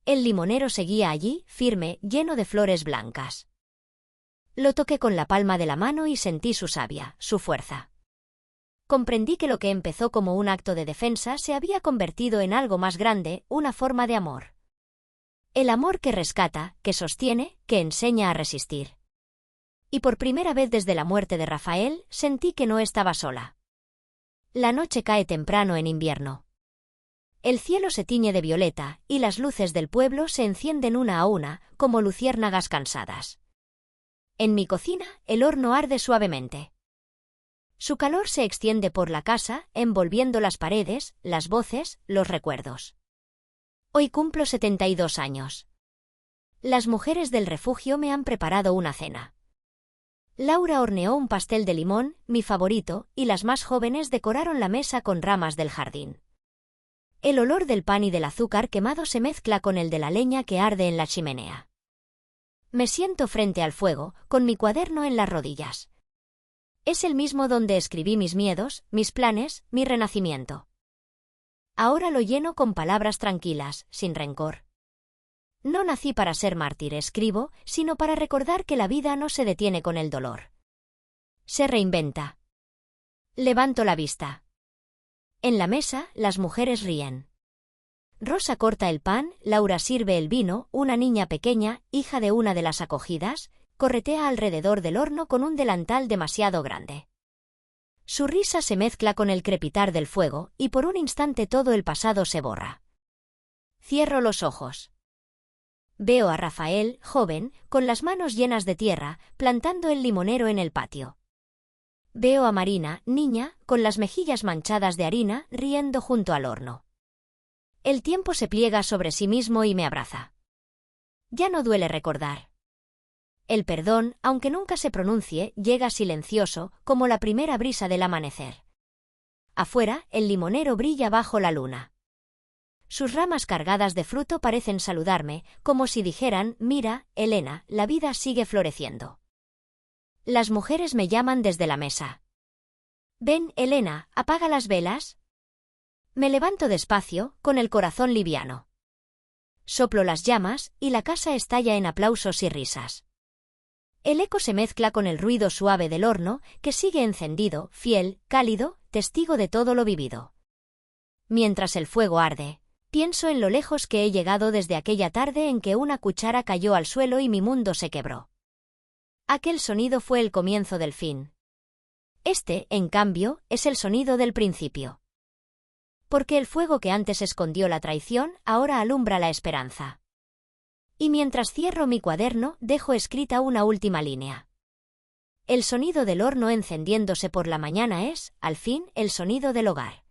El limonero seguía allí, firme, lleno de flores blancas. Lo toqué con la palma de la mano y sentí su savia, su fuerza. Comprendí que lo que empezó como un acto de defensa se había convertido en algo más grande, una forma de amor. El amor que rescata, que sostiene, que enseña a resistir. Y por primera vez desde la muerte de Rafael, sentí que no estaba sola. La noche cae temprano en invierno. El cielo se tiñe de violeta, y las luces del pueblo se encienden una a una, como luciérnagas cansadas. En mi cocina, el horno arde suavemente. Su calor se extiende por la casa, envolviendo las paredes, las voces, los recuerdos. Hoy cumplo 72 años. Las mujeres del refugio me han preparado una cena. Laura horneó un pastel de limón, mi favorito, y las más jóvenes decoraron la mesa con ramas del jardín. El olor del pan y del azúcar quemado se mezcla con el de la leña que arde en la chimenea. Me siento frente al fuego, con mi cuaderno en las rodillas. Es el mismo donde escribí mis miedos, mis planes, mi renacimiento. Ahora lo lleno con palabras tranquilas, sin rencor. No nací para ser mártir, escribo, sino para recordar que la vida no se detiene con el dolor. Se reinventa. Levanto la vista. En la mesa, las mujeres ríen. Rosa corta el pan, Laura sirve el vino, una niña pequeña, hija de una de las acogidas, corretea alrededor del horno con un delantal demasiado grande. Su risa se mezcla con el crepitar del fuego, y por un instante todo el pasado se borra. Cierro los ojos. Veo a Rafael, joven, con las manos llenas de tierra, plantando el limonero en el patio. Veo a Marina, niña, con las mejillas manchadas de harina, riendo junto al horno. El tiempo se pliega sobre sí mismo y me abraza. Ya no duele recordar. El perdón, aunque nunca se pronuncie, llega silencioso, como la primera brisa del amanecer. Afuera, el limonero brilla bajo la luna. Sus ramas cargadas de fruto parecen saludarme, como si dijeran, mira, Elena, la vida sigue floreciendo. Las mujeres me llaman desde la mesa. Ven, Elena, apaga las velas. Me levanto despacio, con el corazón liviano. Soplo las llamas, y la casa estalla en aplausos y risas. El eco se mezcla con el ruido suave del horno, que sigue encendido, fiel, cálido, testigo de todo lo vivido. Mientras el fuego arde, pienso en lo lejos que he llegado desde aquella tarde en que una cuchara cayó al suelo y mi mundo se quebró. Aquel sonido fue el comienzo del fin. Este, en cambio, es el sonido del principio. Porque el fuego que antes escondió la traición, ahora alumbra la esperanza. Y mientras cierro mi cuaderno, dejo escrita una última línea. El sonido del horno encendiéndose por la mañana es, al fin, el sonido del hogar.